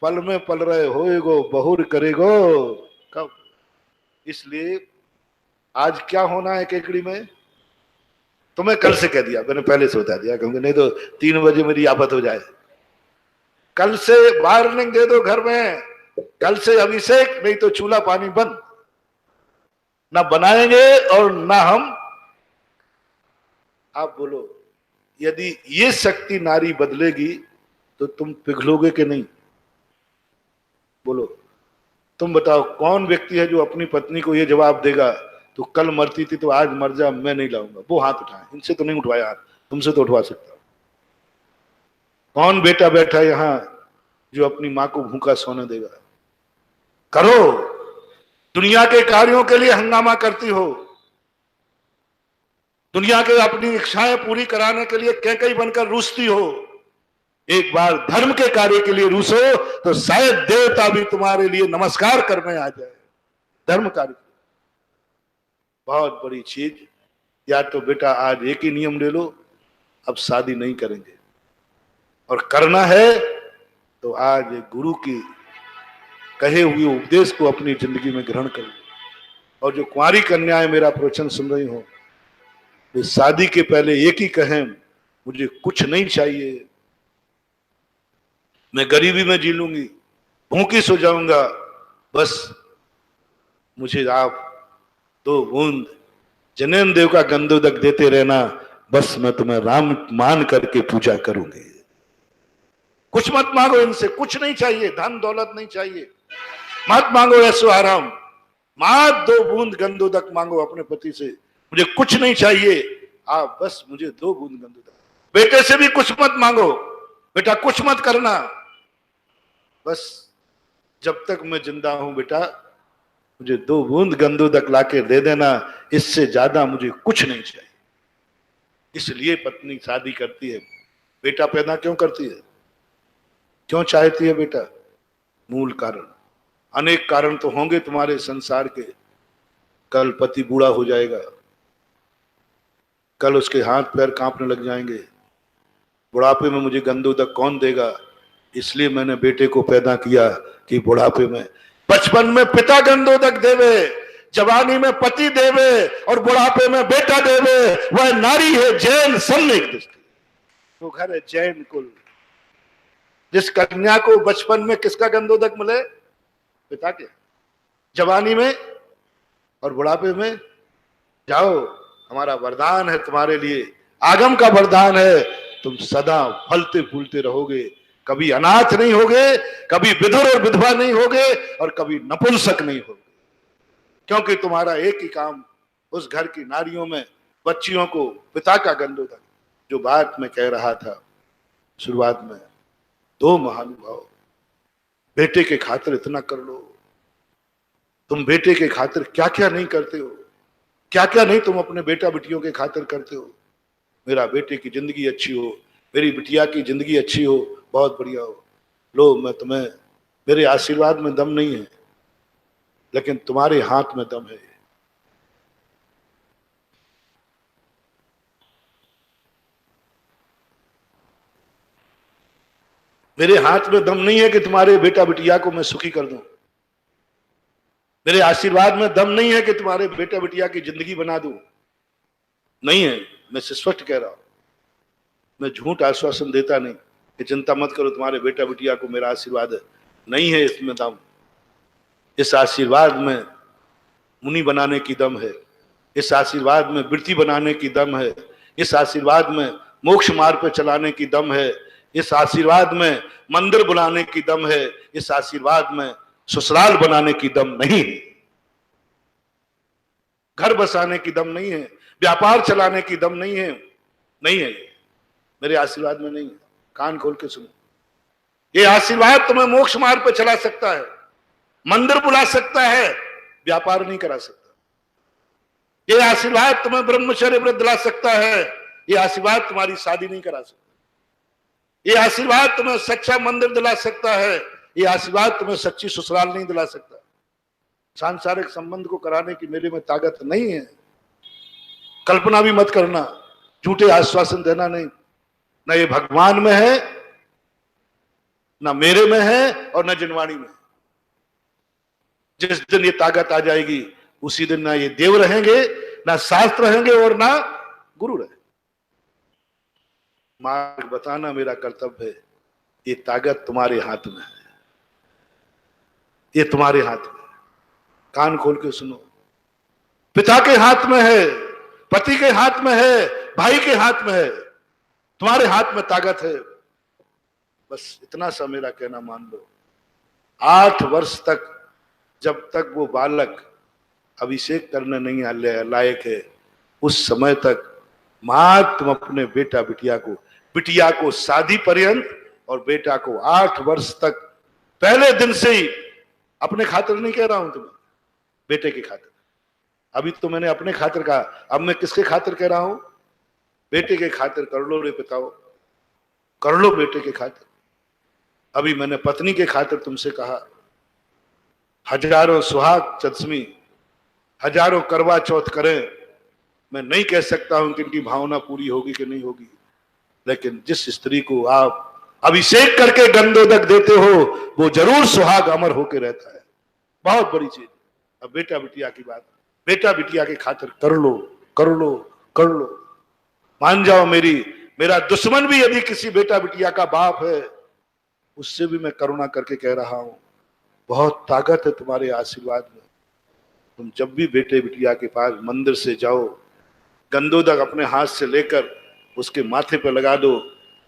पल में पल रहे होएगो बहुर करेगो कब। इसलिए आज क्या होना है केकड़ी में, तो मैं कल से कह दिया, मैंने पहले से बता दिया, क्योंकि नहीं तो 3 बजे मेरी आफत हो जाए। कल से वार्निंग दे दो घर में, कल से अभिषेक, नहीं तो चूल्हा पानी बंद, ना बनाएंगे और ना हम। आप बोलो यदि ये शक्ति नारी बदलेगी तो तुम पिघलोगे कि नहीं? बोलो, तुम बताओ कौन व्यक्ति है जो अपनी पत्नी को ये जवाब देगा, तो कल मरती थी तो आज मर जा, मैं नहीं लाऊंगा। वो हाथ उठाए, इनसे तो नहीं उठवाया हाथ, तुमसे तो उठवा सकता। कौन बेटा बैठा है यहां जो अपनी मां को भूखा सोने देगा? करो। दुनिया के कार्यों के लिए हंगामा करती हो, दुनिया के अपनी इच्छाएं पूरी कराने के लिए कैकई बनकर रूसती हो। एक बार धर्म के कार्य के लिए रूसो तो शायद देवता भी तुम्हारे लिए नमस्कार करने आ जाए। धर्म कार्य बहुत बड़ी चीज। या तो बेटा आज एक ही नियम ले लो, अब शादी नहीं करेंगे, और करना है तो आज एक गुरु की कहे हुए उपदेश को अपनी जिंदगी में ग्रहण कर लो। और जो कुंवारी कन्याएं मेरा प्रवचन सुन रही हो, वे शादी के पहले एक ही कहें, मुझे कुछ नहीं चाहिए, मैं गरीबी में जी लूंगी, भूखी सो जाऊंगा, बस मुझे आप 2 बूंद जनेन देव का गंधोदक देते रहना, बस मैं तुम्हें राम मान करके पूजा करूंगी। कुछ मत मांगो इनसे, कुछ नहीं चाहिए, धन दौलत नहीं चाहिए, मत मांगो ऐसो आराम, मात 2 बूंद गंधोदक मांगो अपने पति से, मुझे कुछ नहीं चाहिए, आप बस मुझे 2 बूंद गंधोदक। बेटे से भी कुछ मत मांगो, बेटा कुछ मत करना, बस जब तक मैं जिंदा हूं बेटा मुझे 2 बूंद गंधोदक लाके दे देना, इससे ज्यादा मुझे कुछ नहीं चाहिए। इसलिए पत्नी शादी करती है, बेटा पैदा क्यों करती है, क्यों चाहती है बेटा? मूल कारण, अनेक कारण तो होंगे तुम्हारे संसार के। कल पति बूढ़ा हो जाएगा, कल उसके हाथ पैर कांपने लग जाएंगे, बुढ़ापे में मुझे गंधोदक कौन देगा? इसलिए मैंने बेटे को पैदा किया कि बुढ़ापे में, बचपन में पिता गंधोदक देवे, जवानी में पति देवे, और बुढ़ापे में बेटा देवे। वह नारी है जैन सम्यक दृष्टि, वो घर है जैन कुल। जिस कन्या को बचपन में किसका गंधोदक मिले? पिता के। जवानी में और बुढ़ापे में जाओ, हमारा वरदान है तुम्हारे लिए, आगम का वरदान है, तुम सदा फलते फूलते रहोगे, कभी अनाथ नहीं होगे, कभी विधुर और विधवा नहीं होगे, और कभी नपुंसक नहीं होगे, क्योंकि तुम्हारा एक ही काम, उस घर की नारियों में, बच्चियों को पिता का गंधोदक। जो बात मैं कह रहा था शुरुआत में, 2 महानुभाव, बेटे के खातिर इतना कर लो। तुम बेटे के खातिर क्या क्या नहीं करते हो, क्या क्या नहीं तुम अपने बेटा बेटियों के खातिर करते हो। मेरा बेटे की जिंदगी अच्छी हो, मेरी बिटिया की जिंदगी अच्छी हो, बहुत बढ़िया हो, लो मैं तुम्हें, मेरे आशीर्वाद में दम नहीं है, लेकिन तुम्हारे हाथ में दम है। मेरे हाथ में दम नहीं है कि तुम्हारे बेटा बिटिया को मैं सुखी कर दूं, मेरे आशीर्वाद में दम नहीं है कि तुम्हारे बेटा बिटिया की जिंदगी बना दूं, नहीं है। मैं स्पष्ट कह रहा हूं, मैं झूठ आश्वासन देता नहीं कि चिंता मत करो तुम्हारे बेटा बिटिया को मेरा आशीर्वाद है, नहीं है इसमें दम। इस आशीर्वाद में मुनि बनाने की दम है, इस आशीर्वाद में वृत्ति बनाने की दम है, इस आशीर्वाद में मोक्ष मार्ग पे चलाने की दम है, इस आशीर्वाद में मंदिर बुलाने की दम है, इस आशीर्वाद में ससुराल बनाने की दम नहीं है, घर बसाने की दम नहीं है, व्यापार चलाने की दम नहीं है, नहीं है, मेरे आशीर्वाद में नहीं है। कान खोल के सुनो, ये आशीर्वाद तुम्हें मोक्ष मार्ग पे चला सकता है, मंदिर बुला सकता है, व्यापार नहीं करा सकता। ये आशीर्वाद तुम्हें ब्रह्मचर्य व्रत दिला सकता है, ये आशीर्वाद तुम्हारी शादी नहीं करा सकता। ये आशीर्वाद तुम्हें सच्चा मंदिर दिला सकता है, ये आशीर्वाद तुम्हें सच्ची ससुराल नहीं दिला सकता। सांसारिक संबंध को कराने की मेरे में ताकत नहीं है। कल्पना भी मत करना, झूठे आश्वासन देना नहीं, ना ये भगवान में है, ना मेरे में है, और ना जिनवाणी में। जिस दिन ये ताकत आ जाएगी उसी दिन ना ये देव रहेंगे, ना शास्त्र रहेंगे, और ना गुरु रहे। मार्ग बताना मेरा कर्तव्य है, ये ताकत तुम्हारे हाथ में है, ये तुम्हारे हाथ में। कान खोल के सुनो, पिता के हाथ में है, पति के हाथ में है, भाई के हाथ में है, तुम्हारे हाथ में ताकत है। बस इतना सा मेरा कहना मान लो, 8 वर्ष तक, जब तक वो बालक अभिषेक करने नहीं लायक है, उस समय तक मां तुम अपने बिटिया को शादी पर्यंत और बेटा को 8 वर्ष तक, पहले दिन से ही, अपने खातिर नहीं कह रहा हूं तुम्हें, बेटे की खातिर। अभी तो मैंने अपने खातिर कहा, अब मैं किसके खातिर कह रहा हूं? बेटे के खातिर कर लो रे पिताओ, कर लो बेटे के खातिर। अभी मैंने पत्नी के खातिर तुमसे कहा, हजारों सुहाग चदसमी, हजारों करवा चौथ करें, मैं नहीं कह सकता हूं कि इनकी भावना पूरी होगी कि नहीं होगी, लेकिन जिस स्त्री को आप अभिषेक करके गंधोदक देते हो, वो जरूर सुहाग अमर होके रहता है। बहुत बड़ी चीज। अब बेटा बिटिया की बात, बेटा बिटिया के खातिर कर लो, कर लो, कर लो। मान जाओ मेरा दुश्मन भी यदि किसी बेटा बिटिया का बाप है, उससे भी मैं करुणा करके कह रहा हूं, बहुत ताकत है तुम्हारे आशीर्वाद में। तुम जब भी बेटे बिटिया के पास मंदिर से जाओ, गंधोदक अपने हाथ से लेकर उसके माथे पर लगा दो,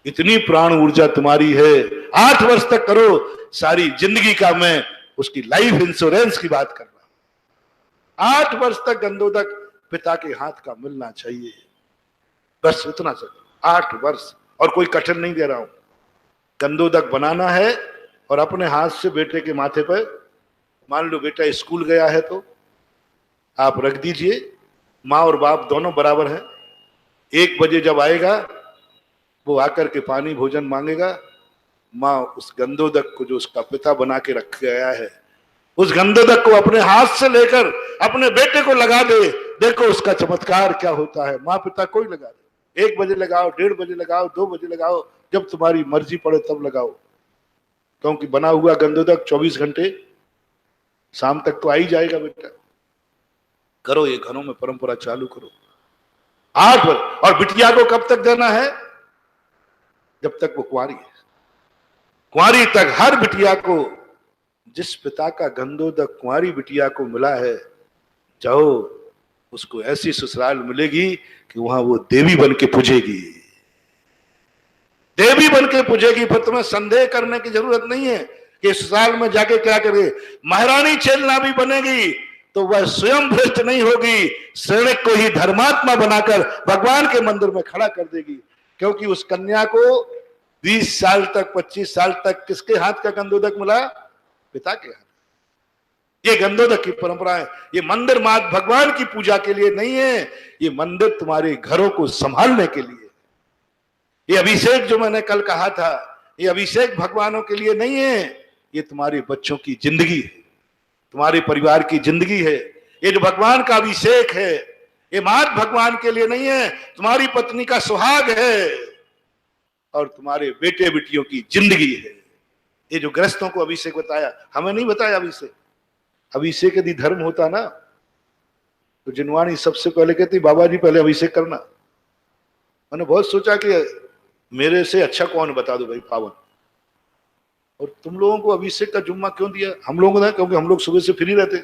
इतनी प्राण ऊर्जा तुम्हारी है, 8 वर्ष तक करो। सारी जिंदगी का मैं उसकी लाइफ इंश्योरेंस की बात कर रहा हूं। 8 वर्ष तक गंधोदक पिता के हाथ का मिलना चाहिए, बस इतना चाहिए। 8 वर्ष, और कोई कठिन नहीं दे रहा हूं। गंधोदक बनाना है और अपने हाथ से बेटे के माथे पर, मान लो बेटा स्कूल गया है तो आप रख दीजिए, माँ और बाप दोनों बराबर हैं। 1 बजे जब आएगा, वो आकर के पानी भोजन मांगेगा, माँ उस गंधोदक को जो उसका पिता बना के रख गया है, उस गंधोदक को अपने हाथ से लेकर अपने बेटे को लगा दे। देखो उसका चमत्कार क्या होता है। माँ पिता कोई लगा दे, 1 बजे लगाओ, 1:30 बजे लगाओ, 2 बजे लगाओ, जब तुम्हारी मर्जी पड़े तब लगाओ, क्योंकि बना हुआ गंधोदक 24 घंटे शाम तक तो आ ही जाएगा। बेटा करो, ये घरों में परंपरा चालू करो। 8 वर्ष। और बिटिया को कब तक देना है? जब तक वो कुंवारी है। कुंवारी तक हर बिटिया को, जिस पिता का गंधोदक कुंवारी बिटिया को मिला है, जाओ उसको ऐसी ससुराल मिलेगी कि वहां वो देवी बन के पूजेगी, देवी बन के पूजेगी। फिर तुम्हें संदेह करने की जरूरत नहीं है कि ससुराल में जाके क्या करे। महारानी चेलना भी बनेगी तो वह स्वयं भ्रष्ट नहीं होगी, सैनिक को ही धर्मात्मा बनाकर भगवान के मंदिर में खड़ा कर देगी। क्योंकि उस कन्या को 20 साल तक, 25 साल तक किसके हाथ का गंधोदक मिला? पिता के हाथ। ये गंधोदक की परंपरा है। ये मंदिर मात भगवान की पूजा के लिए नहीं है, ये मंदिर तुम्हारे घरों को संभालने के लिए। ये अभिषेक जो मैंने कल कहा था, ये अभिषेक भगवानों के लिए नहीं है, ये तुम्हारे बच्चों की जिंदगी है, तुम्हारे परिवार की जिंदगी है। ये जो भगवान का अभिषेक है, ये मात भगवान के लिए नहीं है, तुम्हारी पत्नी का सुहाग है और तुम्हारे बेटे बेटियों की जिंदगी है। ये जो गृहस्थों को अभिषेक बताया, हमें नहीं बताया अभिषेक। अभिषेक यदि धर्म होता ना, तो जिनवाणी सबसे पहले कहती, बाबा जी पहले अभिषेक करना। मैंने बहुत सोचा कि मेरे से अच्छा कौन, बता दो भाई पावन। और तुम लोगों को अभिषेक का जुम्मा क्यों दिया? हम लोगों ने, क्योंकि हम लोग सुबह से फ्री रहते,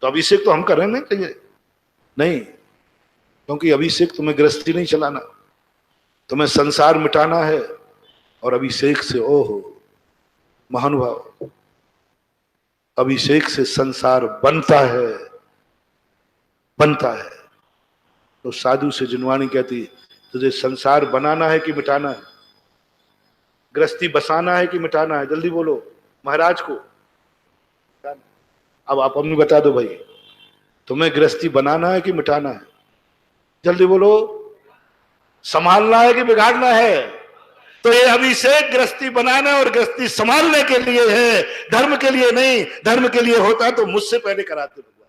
तो अभिषेक तो हम कर रहे हैं कहिए नहीं, क्योंकि अभिषेक तुम्हें गृहस्थी नहीं चलाना, तुम्हें संसार मिटाना है। और अभिषेक से, ओहो महानुभाव, अभिषेक से संसार बनता है, बनता है। तो साधु से जिनवाणी कहती, तुझे संसार बनाना है कि मिटाना है? गृहस्थी बसाना है कि मिटाना है? जल्दी बोलो महाराज को। अब आप अपनी बता दो भाई, तुम्हें गृहस्थी बनाना है कि मिटाना है? जल्दी बोलो। संभालना है कि बिगाड़ना है? तो ये अभिषेक गृहस्थी बनाना और गृहस्थी संभालने के लिए है, धर्म के लिए नहीं। धर्म के लिए होता तो मुझसे पहले कराते भगवान।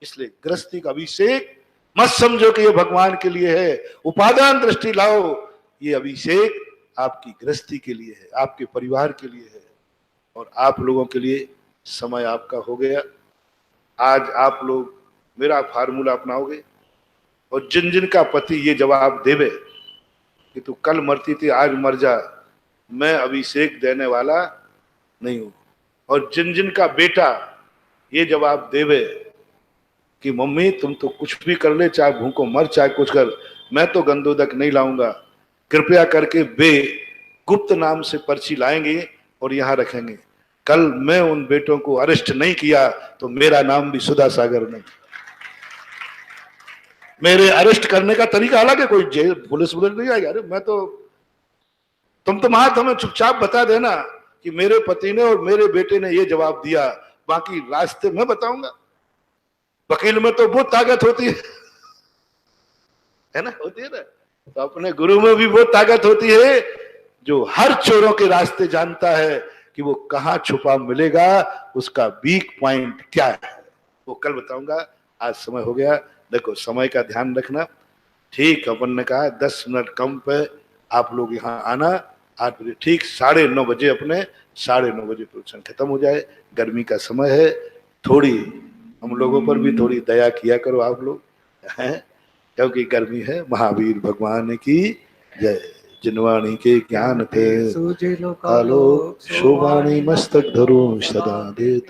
इसलिए गृहस्थी का अभिषेक मत समझो कि ये भगवान के लिए है, उपादान दृष्टि लाओ। ये अभिषेक आपकी गृहस्थी के लिए है, आपके परिवार के लिए है, और आप लोगों के लिए समय आपका हो गया। आज आप लोग मेरा फार्मूला अपनाओगे, और जिन जिन का पति ये जवाब देवे कि तू कल मरती थी आज मर जा, मैं अभिषेक देने वाला नहीं हूं, और जिन जिन का बेटा ये जवाब देवे कि मम्मी तुम तो कुछ भी कर ले, चाहे भूखो मर चाहे कुछ कर, मैं तो गंधोदक नहीं लाऊंगा, कृपया करके वे गुप्त नाम से पर्ची लाएंगे और यहाँ रखेंगे। कल मैं उन बेटों को अरेस्ट नहीं किया तो मेरा नाम भी सुधा सागर नहीं। मेरे अरेस्ट करने का तरीका अलग है, कोई जेल पुलिस नहीं आएगी। अरे मैं तो, तुम हाथ हमें चुपचाप बता देना कि मेरे पति ने और मेरे बेटे ने ये जवाब दिया, बाकी रास्ते मैं बताऊंगा। वकील में तो बहुत ताकत होती है ना, होती है ना। तो अपने गुरु में भी बहुत ताकत होती है, जो हर चोरों के रास्ते जानता है कि वो कहां छुपा मिलेगा, उसका वीक पॉइंट क्या है, वो कल बताऊंगा। आज समय हो गया, देखो समय का ध्यान रखना। ठीक अपन ने कहा 10 मिनट कम पे आप लोग यहाँ आना, 8 बजे ठीक 9:30 बजे अपने 9:30 बजे प्रवचन खत्म हो जाए। गर्मी का समय है, थोड़ी हम लोगों पर भी थोड़ी दया किया करो आप लोग, हैं, क्योंकि गर्मी है। महावीर भगवान की जय। जिनवाणी के ज्ञान थे आलोक, शोभानी मस्तक धरो सदा देत।